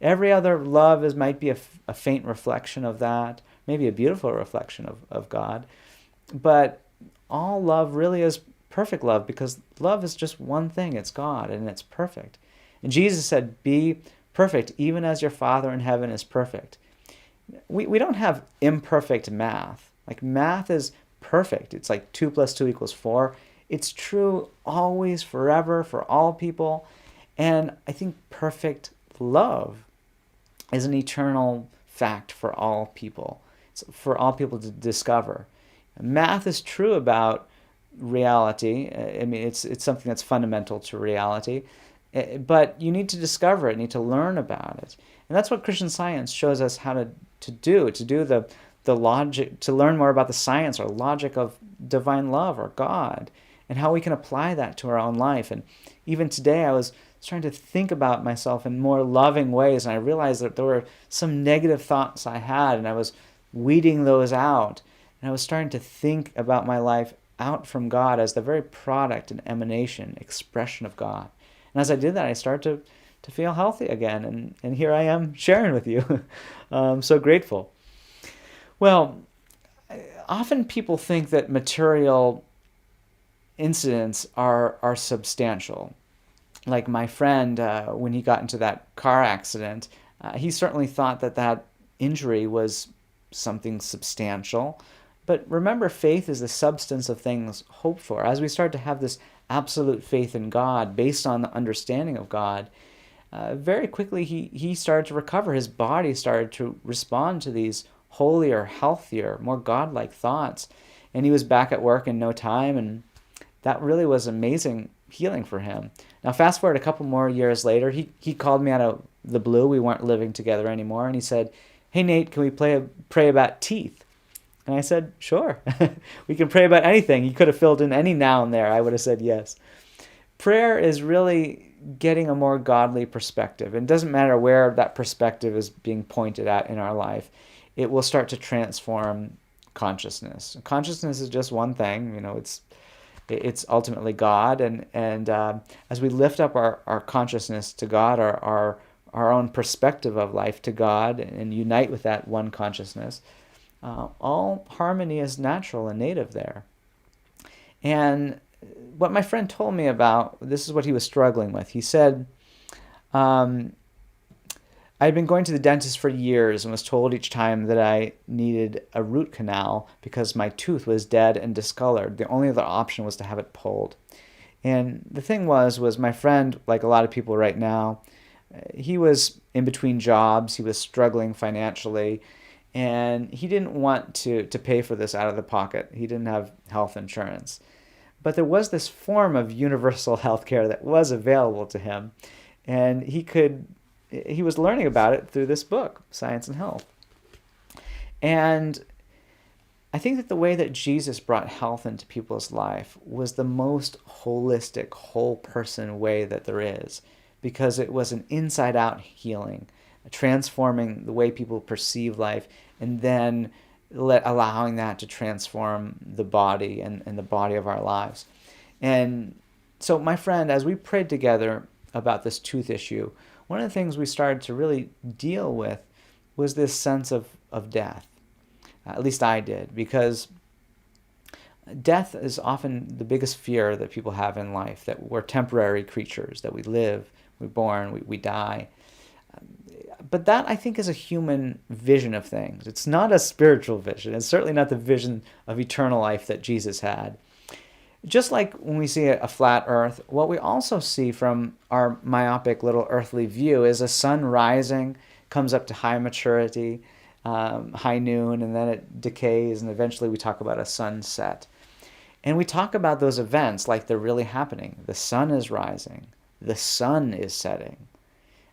Every other love might be a faint reflection of that, maybe a beautiful reflection of God. But all love really is perfect love, because love is just one thing. It's God, and it's perfect. And Jesus said, be perfect, even as your Father in heaven is perfect. We don't have imperfect math. Like, math is perfect. It's like 2 + 2 = 4. It's true always, forever, for all people. And I think perfect love is an eternal fact for all people. It's for all people to discover. Math is true about reality. I mean, it's something that's fundamental to reality. But you need to discover it, you need to learn about it. And that's what Christian Science shows us how to do the logic, to learn more about the science or logic of divine love or God, and how we can apply that to our own life. And even today I was trying to think about myself in more loving ways, and I realized that there were some negative thoughts I had, and I was weeding those out. And I was starting to think about my life out from God as the very product and emanation, expression of God. And as I did that, I started to feel healthy again. And here I am sharing with you. I'm so grateful. Well, often people think that material incidents are substantial. Like my friend, when he got into that car accident, he certainly thought that injury was something substantial. But remember, faith is the substance of things hoped for. As we start to have this absolute faith in God based on the understanding of God, very quickly he started to recover. His body started to respond to these holier, healthier, more godlike thoughts. And he was back at work in no time, and that really was amazing healing for him. Now, fast forward a couple more years later, he called me out of the blue. We weren't living together anymore, and he said, "Hey, Nate, can we pray about teeth?" And I said, "Sure." We can pray about anything. He could have filled in any noun there. I would have said yes. Prayer is really getting a more godly perspective. It doesn't matter where that perspective is being pointed at in our life. It will start to transform consciousness. Consciousness is just one thing. It's ultimately God. And as we lift up our consciousness to God, our own perspective of life to God, and unite with that one consciousness, all harmony is natural and native there. And what my friend told me about, this is what he was struggling with. He said, I'd been going to the dentist for years and was told each time that I needed a root canal because my tooth was dead and discolored. The only other option was to have it pulled. And the thing was my friend, like a lot of people right now, he was in between jobs. He was struggling financially, and he didn't want to pay for this out of the pocket. He didn't have health insurance. But there was this form of universal health care that was available to him, and he was learning about it through this book, Science and Health. And I think that the way that Jesus brought health into people's life was the most holistic, whole person way that there is, because it was an inside-out healing, transforming the way people perceive life, and then allowing that to transform the body and the body of our lives. And so my friend, as we prayed together about this tooth issue, one of the things we started to really deal with was this sense of death. At least I did, because death is often the biggest fear that people have in life, that we're temporary creatures, that we live, we're born, we die. But that, I think, is a human vision of things. It's not a spiritual vision. It's certainly not the vision of eternal life that Jesus had. Just like when we see a flat earth, what we also see from our myopic little earthly view is a sun rising, comes up to high maturity, high noon, and then it decays, and eventually we talk about a sunset. And we talk about those events like they're really happening. The sun is rising, the sun is setting.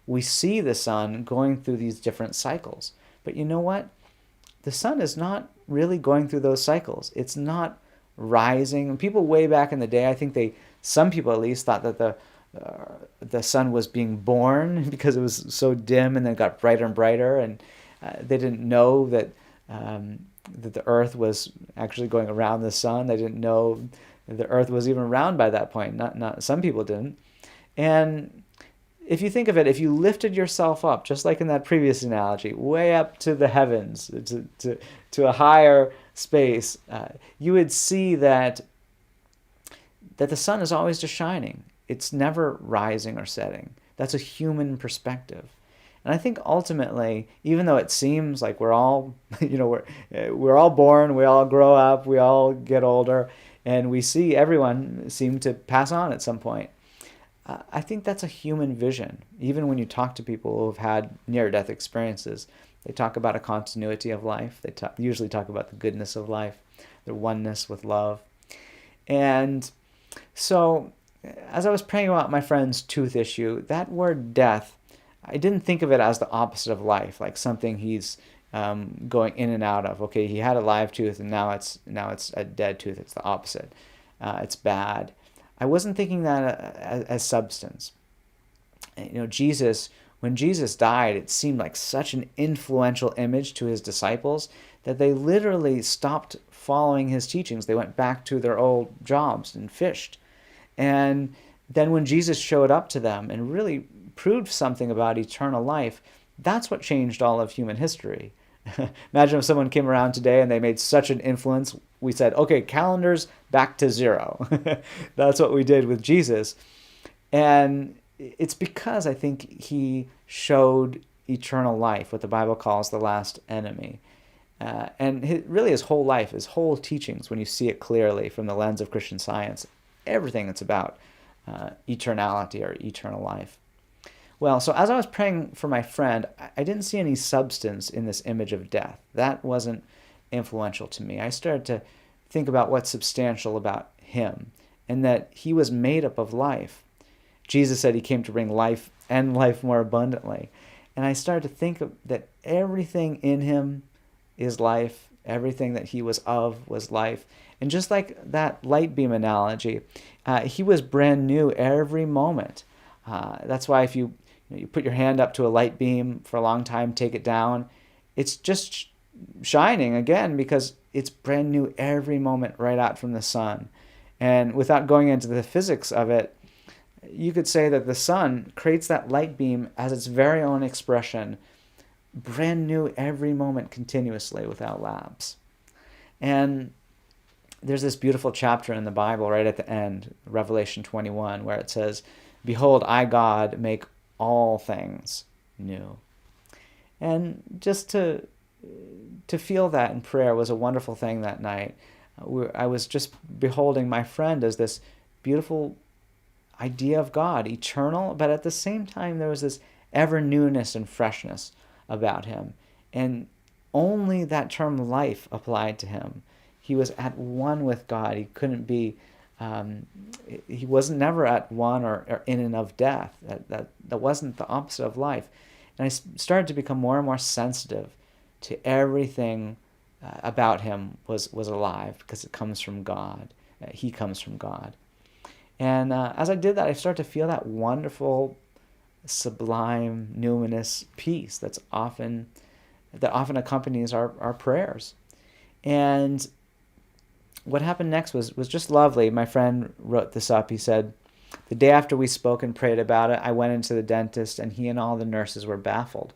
We see the sun going through these different cycles. But you know what? The sun is not really going through those cycles. It's not rising. People way back in the day, I think some people at least, thought that the sun was being born because it was so dim and then it got brighter and brighter, and they didn't know that that the earth was actually going around the sun. They didn't know that the earth was even round by that point. Not some people didn't. And if you think of it, if you lifted yourself up, just like in that previous analogy, way up to the heavens, to a higher space, you would see that the sun is always just shining. It's never rising or setting. That's a human perspective. And I think ultimately, even though it seems like we're all, we're all born, we all grow up, we all get older, and we see everyone seem to pass on at some point, I think that's a human vision. Even when you talk to people who have had near-death experiences, they talk about a continuity of life. They usually talk about the goodness of life, their oneness with love. And so as I was praying about my friend's tooth issue, that word death, I didn't think of it as the opposite of life, like something he's going in and out of. Okay, he had a live tooth and now it's a dead tooth. It's the opposite. It's bad. I wasn't thinking that as substance. Jesus, when Jesus died, it seemed like such an influential image to his disciples that they literally stopped following his teachings. They went back to their old jobs and fished. And then when Jesus showed up to them and really proved something about eternal life, that's what changed all of human history. Imagine if someone came around today and they made such an influence. We said, okay, calendars back to zero. That's what we did with Jesus. And it's because I think he showed eternal life, what the Bible calls the last enemy. And really his whole life, his whole teachings, when you see it clearly from the lens of Christian Science, everything that's about eternality or eternal life. Well, so as I was praying for my friend, I didn't see any substance in this image of death. That wasn't influential to me. I started to think about what's substantial about him and that he was made up of life. Jesus said he came to bring life and life more abundantly. And I started to think that everything in him is life. Everything that he was of was life. And just like that light beam analogy, he was brand new every moment. That's why if you put your hand up to a light beam for a long time, take it down, it's just shining again because it's brand new every moment right out from the sun. And without going into the physics of it, you could say that the sun creates that light beam as its very own expression, brand new every moment continuously without lapse. And there's this beautiful chapter in the Bible right at the end, Revelation 21, where it says, "Behold, I, God, make all things new." And just to feel that in prayer was a wonderful thing that night. I was just beholding my friend as this beautiful idea of God, eternal, but at the same time there was this ever newness and freshness about him. And only that term life applied to him. He was at one with God. He couldn't be, he wasn't never at one or in and of death. That wasn't the opposite of life. And I started to become more and more sensitive to everything about him was alive because it comes from God. He comes from God. And as I did that, I started to feel that wonderful, sublime, numinous peace that often accompanies our prayers. And what happened next was just lovely. My friend wrote this up. He said, "The day after we spoke and prayed about it, I went into the dentist, and he and all the nurses were baffled.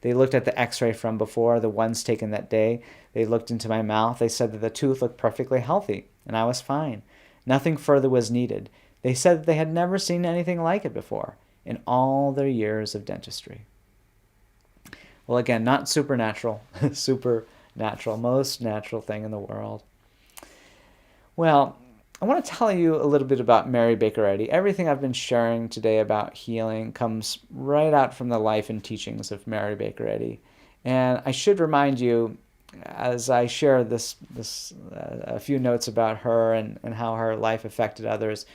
They looked at the x-ray from before, the ones taken that day. They looked into my mouth. They said that the tooth looked perfectly healthy, and I was fine. Nothing further was needed. They said that they had never seen anything like it before in all their years of dentistry." Well, again, not supernatural, supernatural, most natural thing in the world. Well, I want to tell you a little bit about Mary Baker Eddy. Everything I've been sharing today about healing comes right out from the life and teachings of Mary Baker Eddy. And I should remind you, as I share a few notes about her and how her life affected others,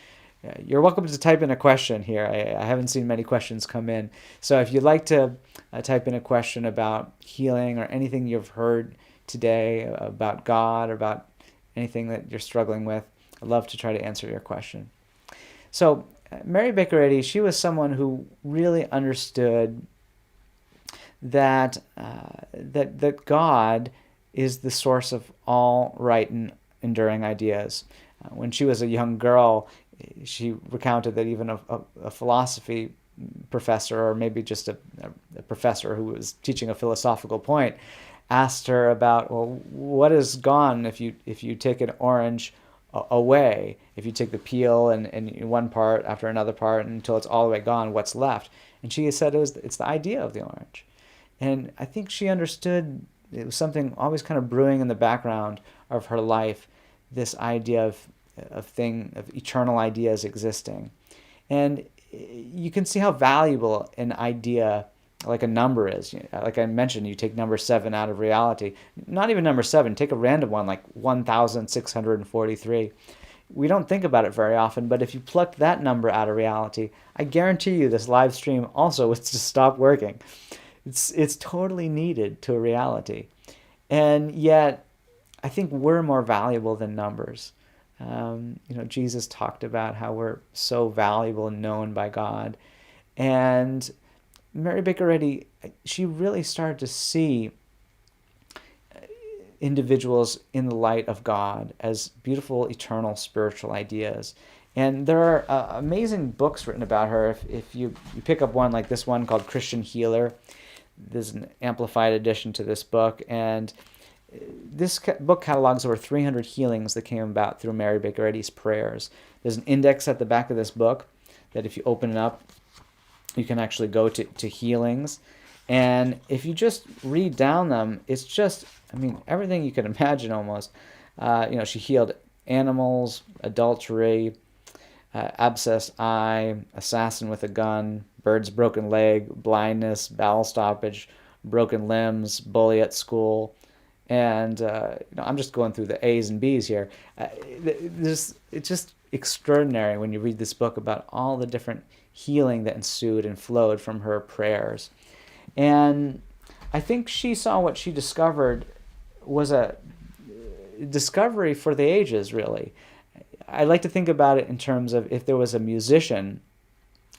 you're welcome to type in a question here. I haven't seen many questions come in. So if you'd like to type in a question about healing or anything you've heard today about God or about anything that you're struggling with, I'd love to try to answer your question. So Mary Baker Eddy, she was someone who really understood that God is the source of all right and enduring ideas. When she was a young girl, she recounted that even a philosophy professor, or maybe just a professor who was teaching a philosophical point, asked her about, well, what is gone if you take an orange away? If you take the peel and one part after another part until it's all the way gone, what's left? And she said it's the idea of the orange. And I think she understood it was something always kind of brewing in the background of her life, this idea of eternal ideas existing. And you can see how valuable an idea like a number is. Like I mentioned, you take number 7 out of reality. Not even number 7, take a random one like 1,643. We don't think about it very often, but if you plucked that number out of reality, I guarantee you this live stream also would just stop working. It's totally needed to a reality. And yet, I think we're more valuable than numbers. Jesus talked about how we're so valuable and known by God. And Mary Baker Eddy, she really started to see individuals in the light of God as beautiful, eternal, spiritual ideas. And there are amazing books written about her. If you pick up one like this one called Christian Healer, there's an amplified edition to this book, and this book catalogs over 300 healings that came about through Mary Baker Eddy's prayers. There's an index at the back of this book that if you open it up, you can actually go to healings. And if you just read down them, it's just, everything you can imagine almost. She healed animals, adultery, abscess eye, assassin with a gun, bird's broken leg, blindness, bowel stoppage, broken limbs, bully at school. And I'm just going through the A's and B's here. It's just extraordinary when you read this book about all the different healing that ensued and flowed from her prayers. And I think she saw what she discovered was a discovery for the ages, really. I like to think about it in terms of if there was a musician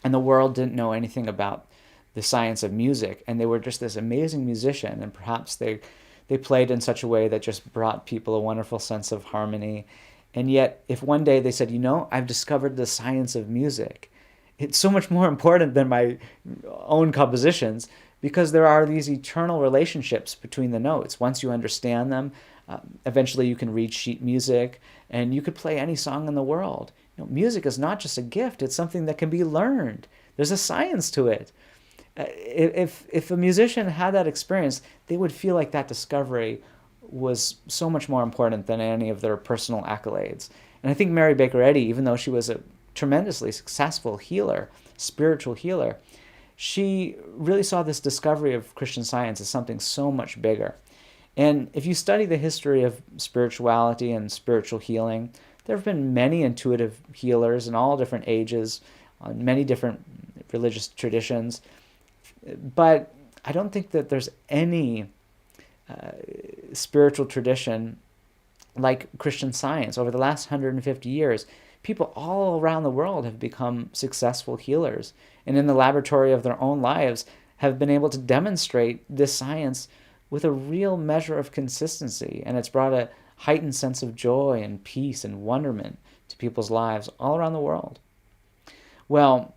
and the world didn't know anything about the science of music, and they were just this amazing musician, and perhaps they played in such a way that just brought people a wonderful sense of harmony. And yet, if one day they said, I've discovered the science of music, it's so much more important than my own compositions, because there are these eternal relationships between the notes. Once you understand them, eventually you can read sheet music, and you could play any song in the world. Music is not just a gift, it's something that can be learned. There's a science to it. If a musician had that experience, they would feel like that discovery was so much more important than any of their personal accolades. And I think Mary Baker Eddy, even though she was a tremendously successful healer, spiritual healer, she really saw this discovery of Christian Science as something so much bigger. And if you study the history of spirituality and spiritual healing, there have been many intuitive healers in all different ages, on many different religious traditions. But I don't think that there's any spiritual tradition like Christian Science. Over the last 150 years, people all around the world have become successful healers, and in the laboratory of their own lives have been able to demonstrate this science with a real measure of consistency, and it's brought a heightened sense of joy and peace and wonderment to people's lives all around the world. Well,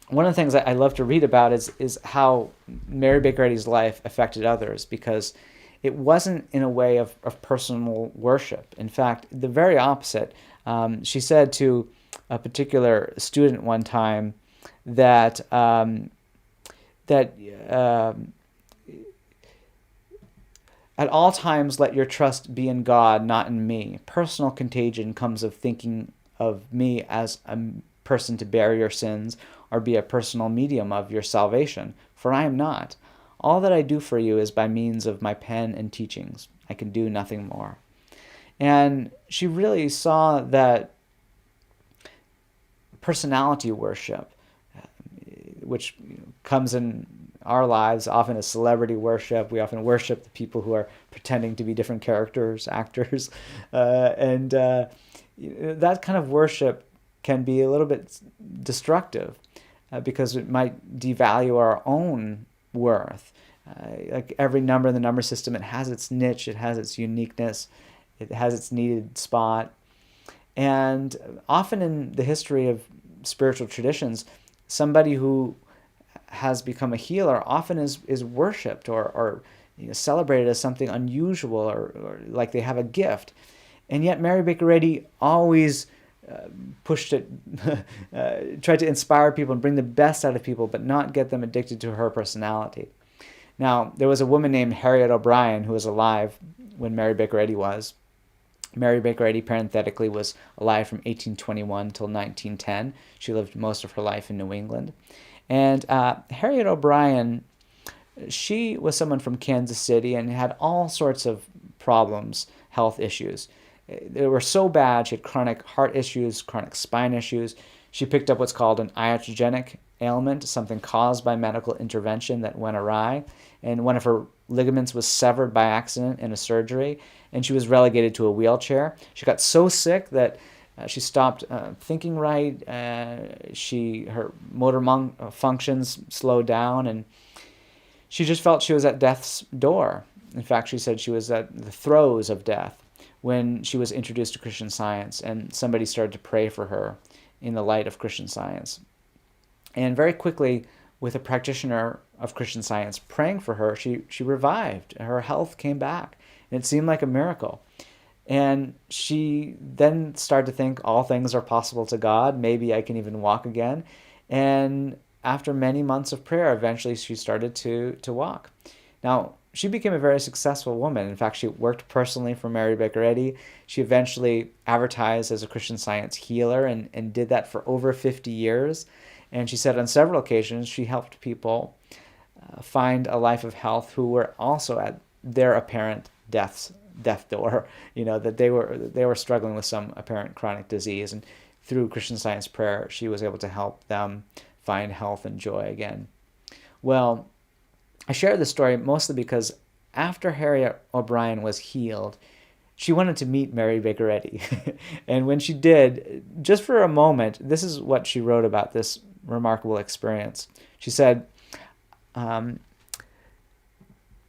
one of the things I love to read about is how Mary Baker Eddy's life affected others, because it wasn't in a way of personal worship. In fact, the very opposite. She said to a particular student one time that At all times, let your trust be in God, not in me. Personal contagion comes of thinking of me as a person to bear your sins or be a personal medium of your salvation, for I am not. All that I do for you is by means of my pen and teachings. I can do nothing more. And she really saw that personality worship, which comes in our lives often as celebrity worship. We often worship the people who are pretending to be different characters, actors, and that kind of worship can be a little bit destructive because it might devalue our own worth. Like every number in the number system, it has its niche, it has its uniqueness, it has its needed spot. And often in the history of spiritual traditions, somebody who has become a healer often is worshipped or celebrated as something unusual or like they have a gift. And yet Mary Baker Eddy always pushed it, tried to inspire people and bring the best out of people, but not get them addicted to her personality. Now, there was a woman named Harriet O'Brien who was alive when Mary Baker Eddy was. Mary Baker Eddy, parenthetically, was alive from 1821 till 1910. She lived most of her life in New England. And Harriet O'Brien, she was someone from Kansas City and had all sorts of problems, health issues. They were so bad. She had chronic heart issues, chronic spine issues. She picked up what's called an iatrogenic ailment, something caused by medical intervention that went awry. And one of her ligaments was severed by accident in a surgery, and she was relegated to a wheelchair. She got so sick that she stopped thinking right. Her motor functions slowed down, and she just felt she was at death's door. In fact, she said she was at the throes of death when she was introduced to Christian Science, and somebody started to pray for her in the light of Christian Science. And very quickly, with a practitioner of Christian Science praying for her, she revived. Her health came back, and it seemed like a miracle. And she then started to think all things are possible to God. Maybe I can even walk again. And after many months of prayer, eventually she started to walk. Now, she became a very successful woman. In fact, she worked personally for Mary Baker Eddy. She eventually advertised as a Christian Science healer and did that for over 50 years. And she said on several occasions she helped people find a life of health who were also at their apparent death door, that they were struggling with some apparent chronic disease, and through Christian Science prayer she was able to help them find health and joy again. Well, I share this story mostly because after Harriet O'Brien was healed, she wanted to meet Mary Baker Eddy. And when she did, just for a moment, this is what she wrote about this remarkable experience. She said,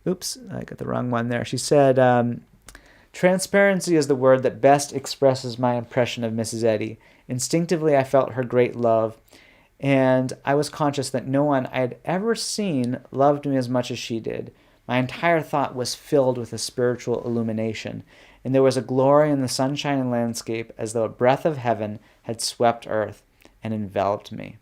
oops, I got the wrong one there. She said, transparency is the word that best expresses my impression of Mrs. Eddy. Instinctively, I felt her great love, and I was conscious that no one I had ever seen loved me as much as she did. My entire thought was filled with a spiritual illumination, and there was a glory in the sunshine and landscape as though a breath of heaven had swept earth and enveloped me.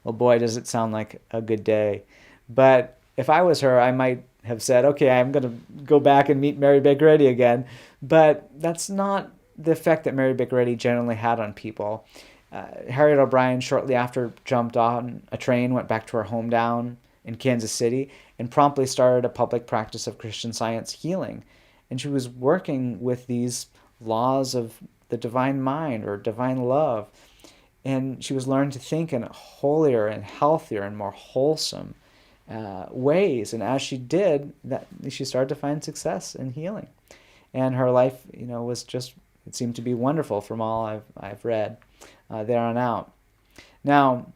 Well, boy, does it sound like a good day. But if I was her, I might have said, okay, I'm going to go back and meet Mary Baker Eddy again. But that's not the effect that Mary Baker Eddy generally had on people. Harriet O'Brien, shortly after, jumped on a train, went back to her hometown in Kansas City, and promptly started a public practice of Christian Science healing. And she was working with these laws of the divine mind or divine love. And she was learning to think in holier and healthier and more wholesome ways. And as she did, she started to find success in healing. And her life, was just, it seemed to be wonderful from all I've read there on out. Now,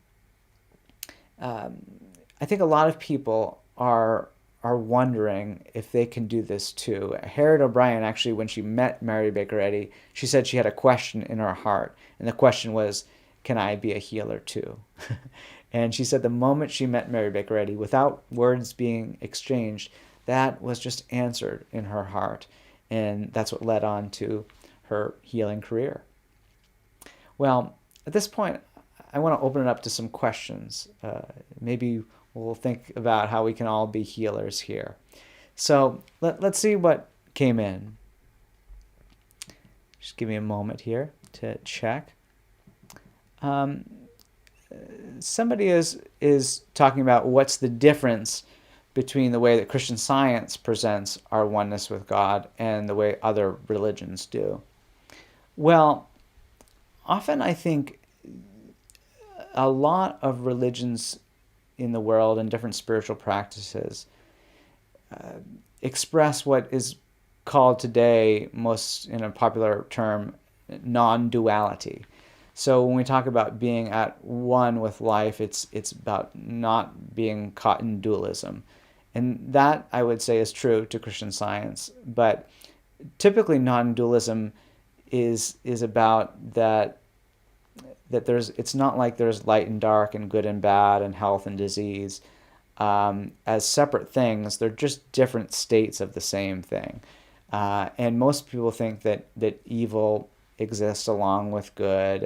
I think a lot of people are wondering if they can do this too. Harriet O'Brien, actually, when she met Mary Baker Eddy, she said she had a question in her heart. And the question was, can I be a healer too? And she said the moment she met Mary Baker Eddy, without words being exchanged, that was just answered in her heart. And that's what led on to her healing career. Well, at this point, I want to open it up to some questions. Maybe we'll think about how we can all be healers here. So let's see what came in. Just give me a moment here to check. Somebody is talking about what's the difference between the way that Christian Science presents our oneness with God and the way other religions do. Well, often I think a lot of religions in the world and different spiritual practices express what is called today, most in a popular term, non-duality. So when we talk about being at one with life, it's about not being caught in dualism. And that, I would say, is true to Christian Science. But typically non-dualism is about that it's not like there's light and dark and good and bad and health and disease as separate things. They're just different states of the same thing. And most people think that evil exists along with good,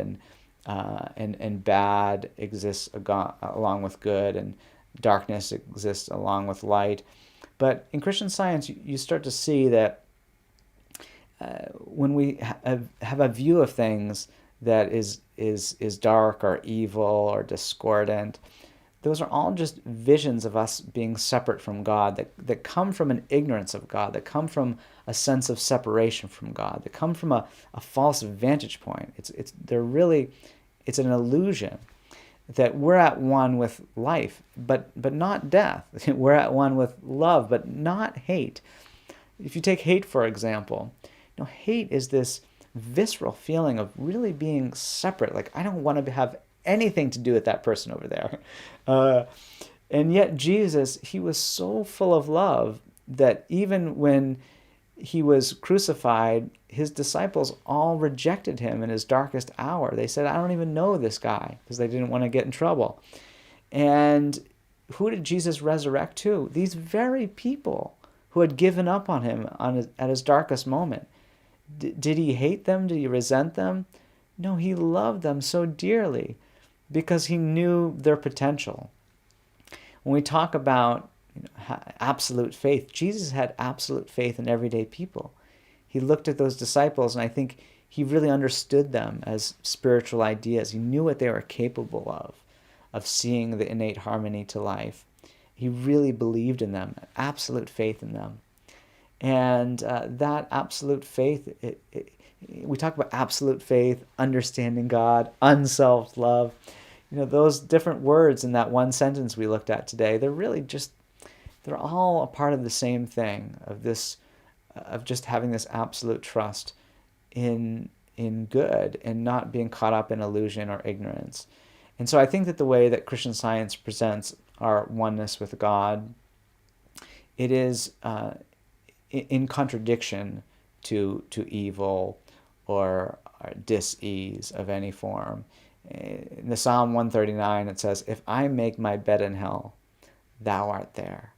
and bad exists along with good, and darkness exists along with light. But in Christian Science, you start to see that when we have a view of things that is dark or evil or discordant, those are all just visions of us being separate from God, that come from an ignorance of God, that come from a sense of separation from God, that come from a false vantage point. It's an illusion that we're at one with life, but not death. We're at one with love, but not hate. If you take hate, for example, hate is this visceral feeling of really being separate. Like, I don't want to have anything to do with that person over there. And yet Jesus, he was so full of love that even when he was crucified, his disciples all rejected him in his darkest hour. They said, I don't even know this guy, because they didn't want to get in trouble. And who did Jesus resurrect to? These very people who had given up on him at his darkest moment. Did he hate them? Did he resent them? No, he loved them so dearly because he knew their potential. When we talk about absolute faith, Jesus had absolute faith in everyday people. He looked at those disciples, and I think he really understood them as spiritual ideas. He knew what they were capable of seeing the innate harmony to life. He really believed in them, absolute faith in them. And that absolute faith, we talk about absolute faith, understanding God, unself love. Those different words in that one sentence we looked at today, they're all a part of the same thing, of just having this absolute trust in good and not being caught up in illusion or ignorance. And so I think that the way that Christian Science presents our oneness with God, it is in contradiction to evil or dis-ease of any form. In the Psalm 139, it says, if I make my bed in hell, thou art there.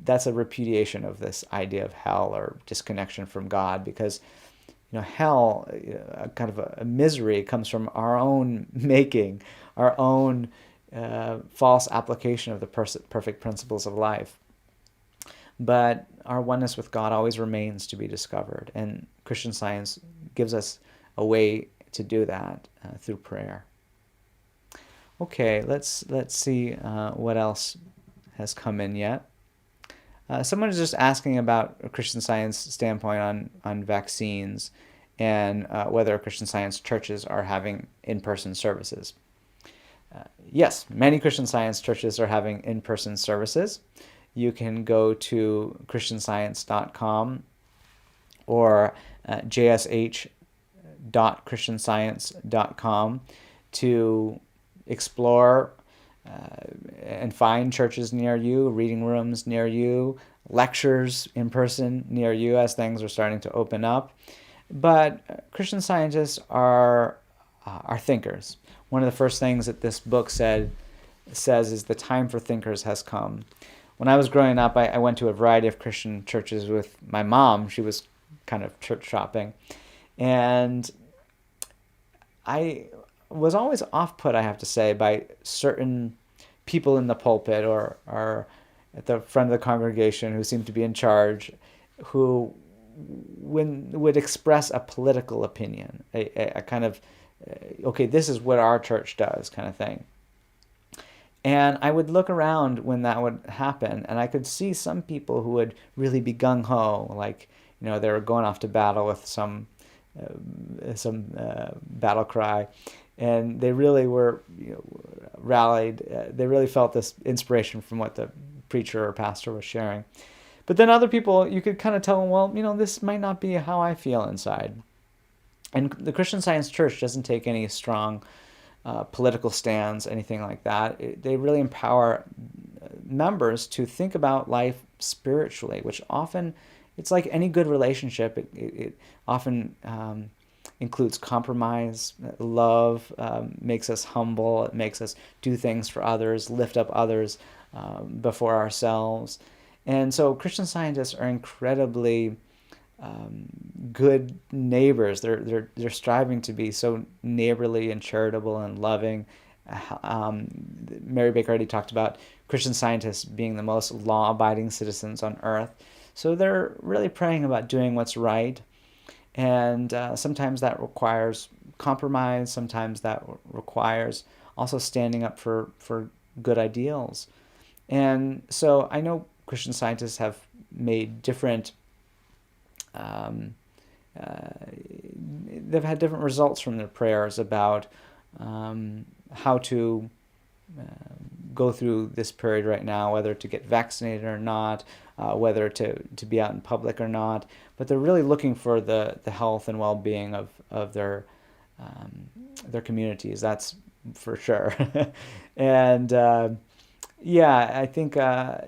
That's a repudiation of this idea of hell or disconnection from God, because hell, kind of a misery, comes from our own making, our own false application of the perfect principles of life. But our oneness with God always remains to be discovered, and Christian Science gives us a way to do that through prayer. Okay, let's see what else has come in yet. Someone is just asking about a Christian Science standpoint on vaccines and whether Christian Science churches are having in-person services. Yes, many Christian Science churches are having in-person services. You can go to christianscience.com or jsh.christianscience.com to explore and find churches near you, reading rooms near you, lectures in person near you as things are starting to open up. But Christian Scientists are thinkers. One of the first things that this book says is the time for thinkers has come. When I was growing up, I went to a variety of Christian churches with my mom. She was kind of church shopping. And I was always off-put, I have to say, by certain people in the pulpit or at the front of the congregation who seemed to be in charge, who would express a political opinion, a kind of, okay, this is what our church does kind of thing. And I would look around when that would happen, and I could see some people who would really be gung-ho, like, they were going off to battle with some battle cry, and they really were rallied. They really felt this inspiration from what the preacher or pastor was sharing. But then other people, you could kind of tell them, well, this might not be how I feel inside. And the Christian Science Church doesn't take any strong political stands, anything like that. They really empower members to think about life spiritually, which often, it's like any good relationship. It often includes compromise. Love makes us humble. It makes us do things for others, lift up others before ourselves. And so Christian Scientists are incredibly good neighbors. They're striving to be so neighborly and charitable and loving. Mary Baker already talked about Christian Scientists being the most law-abiding citizens on earth. So they're really praying about doing what's right. And sometimes that requires compromise. Sometimes that requires also standing up for good ideals. And so I know Christian Scientists have made different they've had different results from their prayers about how to go through this period right now, whether to get vaccinated or not, whether to be out in public or not. But they're really looking for the health and well-being of their communities. That's for sure. And I think a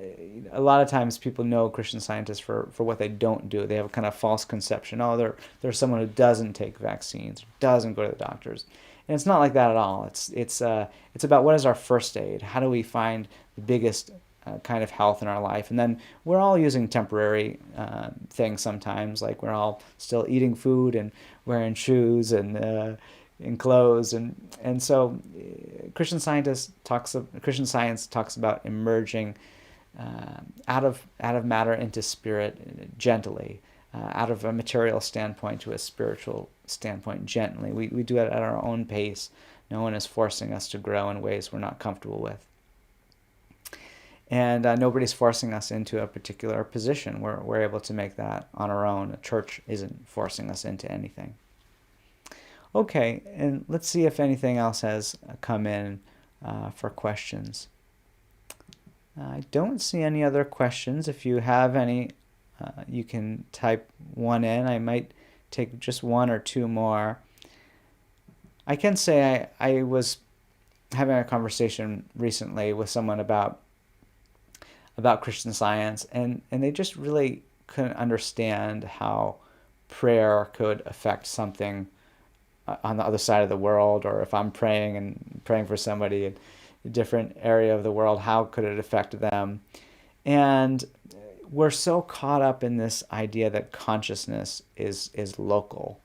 lot of times people know Christian Scientists for what they don't do. They have a kind of false conception. Oh, they're someone who doesn't take vaccines, doesn't go to the doctors. And it's not like that at all. It's about what is our first aid? How do we find the biggest kind of health in our life? And then we're all using temporary things sometimes, like we're all still eating food and wearing shoes and clothes, and so Christian Science talks about emerging out of matter into spirit gently, out of a material standpoint to a spiritual standpoint gently. We do it at our own pace. No one is forcing us to grow in ways we're not comfortable with. And nobody's forcing us into a particular position. We're able to make that on our own. A church isn't forcing us into anything. Okay, and let's see if anything else has come in for questions. I don't see any other questions. If you have any, you can type one in. I might take just one or two more. I can say I was having a conversation recently with someone about Christian Science, and they just really couldn't understand how prayer could affect something on the other side of the world, or if I'm praying for somebody in a different area of the world, how could it affect them? And we're so caught up in this idea that consciousness is local,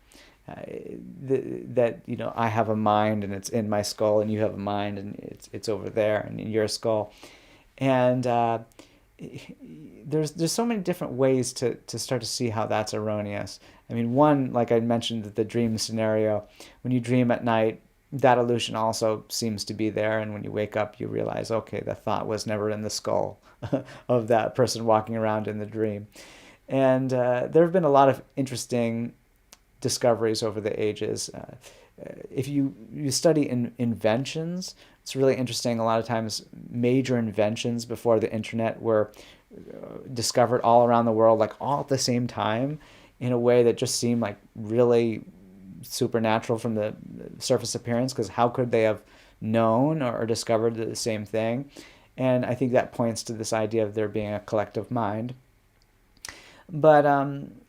that I have a mind and it's in my skull, and you have a mind and it's over there and in your skull, and there's so many different ways to start to see how that's erroneous. I mean, one, like I mentioned, the dream scenario, when you dream at night, that illusion also seems to be there, and when you wake up, you realize, okay, the thought was never in the skull of that person walking around in the dream. And there have been a lot of interesting discoveries over the ages. If you study inventions, it's really interesting. A lot of times, major inventions before the internet were discovered all around the world, like all at the same time, in a way that just seemed like really supernatural from the surface appearance, because how could they have known or discovered the same thing? And I think that points to this idea of there being a collective mind. But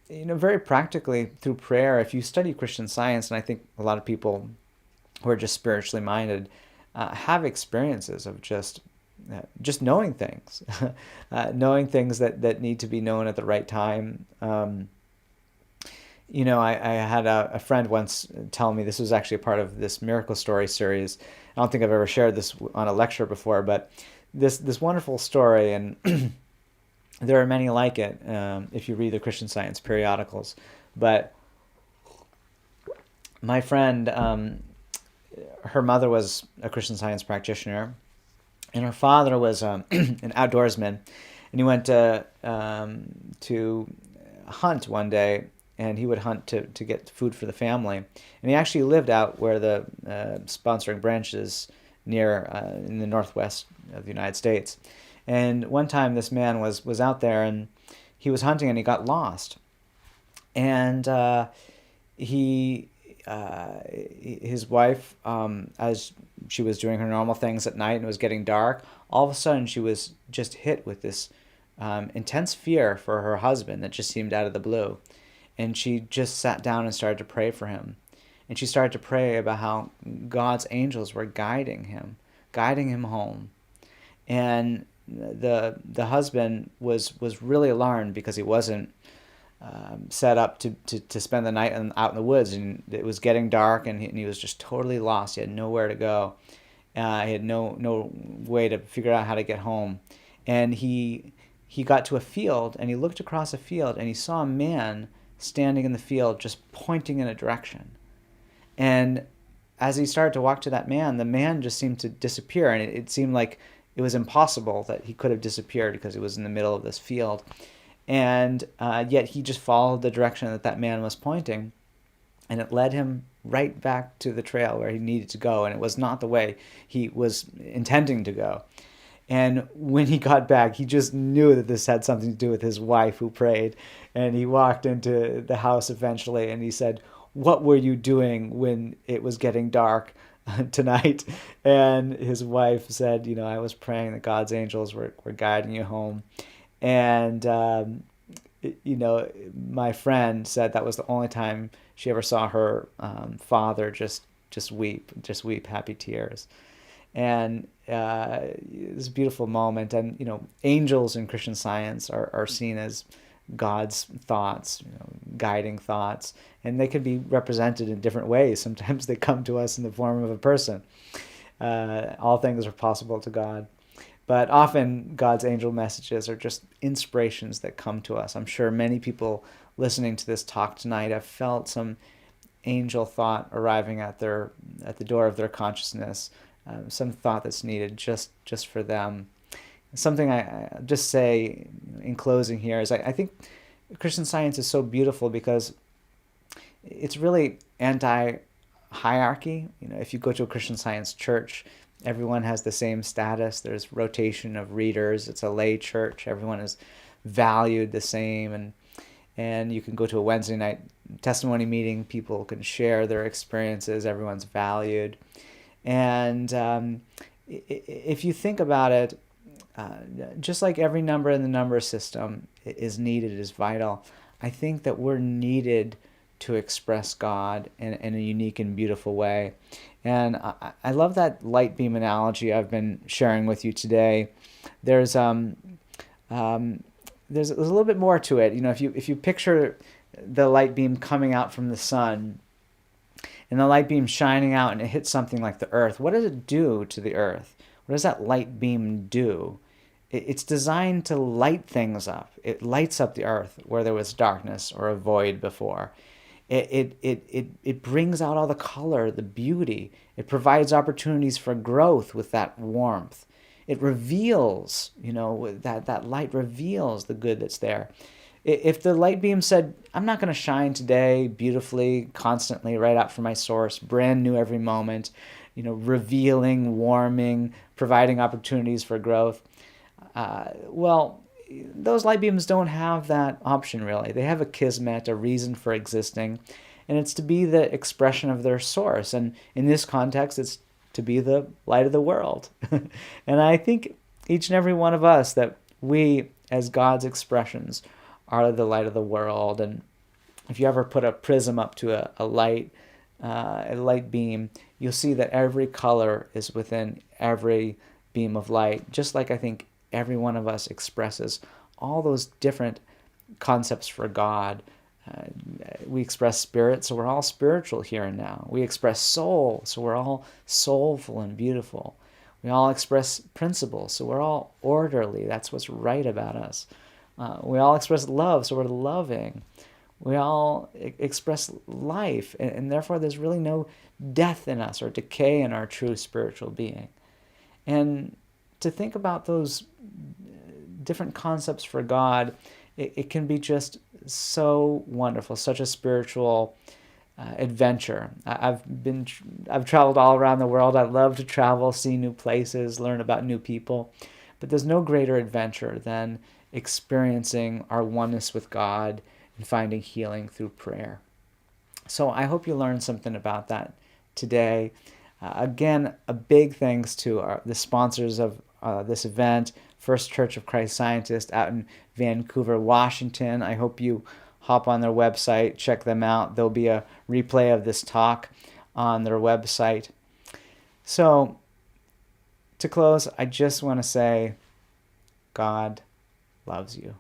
very practically through prayer, if you study Christian Science, and I think a lot of people who are just spiritually minded have experiences of just knowing things, knowing things that need to be known at the right time. I had a friend once tell me, this was actually a part of this Miracle Story series. I don't think I've ever shared this on a lecture before, but this wonderful story, and There are many like it if you read the Christian Science periodicals. But my friend, her mother was a Christian Science practitioner, and her father was an outdoorsman, and he went to hunt one day, and he would hunt to get food for the family. And he actually lived out where the sponsoring branch is near in the northwest of the United States. And one time this man was out there, and he was hunting, and he got lost. And he his wife, as she was doing her normal things at night and it was getting dark, all of a sudden she was just hit with this intense fear for her husband that just seemed out of the blue. And she just sat down and started to pray for him. And she started to pray about how God's angels were guiding him home. And the husband was really alarmed because he wasn't set up to spend the night out in the woods, and it was getting dark, and he was just totally lost. He had nowhere to go. He had no way to figure out how to get home. And he got to a field, and he looked across a field, and he saw a man standing in the field just pointing in a direction. And as he started to walk to that man, the man just seemed to disappear, and it seemed like it was impossible that he could have disappeared because he was in the middle of this field. And yet he just followed the direction that man was pointing, and it led him right back to the trail where he needed to go, and it was not the way he was intending to go. And when he got back, he just knew that this had something to do with his wife who prayed. And he walked into the house eventually, and he said, "What were you doing when it was getting dark tonight?" And his wife said, "I was praying that God's angels were guiding you home." And, my friend said that was the only time she ever saw her father just weep happy tears. And it's a beautiful moment. And, angels in Christian Science are seen as God's thoughts, guiding thoughts. And they can be represented in different ways. Sometimes they come to us in the form of a person. All things are possible to God. But often God's angel messages are just inspirations that come to us. I'm sure many people listening to this talk tonight have felt some angel thought arriving at the door of their consciousness, some thought that's needed just for them. Something I just say in closing here is I think Christian Science is so beautiful because it's really anti-hierarchy. If you go to a Christian Science church, everyone has the same status. There's rotation of readers. It's a lay church. Everyone is valued the same. And you can go to a Wednesday night testimony meeting. People can share their experiences. Everyone's valued. And if you think about it, just like every number in the number system is needed, is vital, I think that we're needed to express God in a unique and beautiful way. And I love that light beam analogy I've been sharing with you today. There's a little bit more to it. If you picture the light beam coming out from the sun, and the light beam shining out, and it hits something like the earth, what does it do to the earth? What does that light beam do? It's designed to light things up. It lights up the earth where there was darkness or a void before. It brings out all the color, the beauty. It provides opportunities for growth with that warmth. It reveals, that light reveals the good that's there. If the light beam said, "I'm not going to shine today beautifully, constantly, right out from my source, brand new every moment, revealing, warming, providing opportunities for growth," well, those light beams don't have that option, really. They have a kismet, a reason for existing, and it's to be the expression of their source. And in this context, it's to be the light of the world. And I think each and every one of us, that we, as God's expressions, are the light of the world. And if you ever put a prism up to a light beam, you'll see that every color is within every beam of light, just like I think every one of us expresses all those different concepts for God. We express spirit, so we're all spiritual here and now. We express soul, so we're all soulful and beautiful. We all express principles, so we're all orderly. That's what's right about us. We all express love, so we're loving. We all express life, and therefore there's really no death in us or decay in our true spiritual being. And to think about those different concepts for God, it can be just so wonderful, such a spiritual adventure. I've traveled all around the world. I love to travel, see new places, learn about new people. But there's no greater adventure than experiencing our oneness with God and finding healing through prayer. So I hope you learned something about that today. Again, a big thanks to the sponsors of this event, First Church of Christ Scientists out in Vancouver, Washington. I hope you hop on their website, check them out. There'll be a replay of this talk on their website. So, to close, I just want to say, God loves you.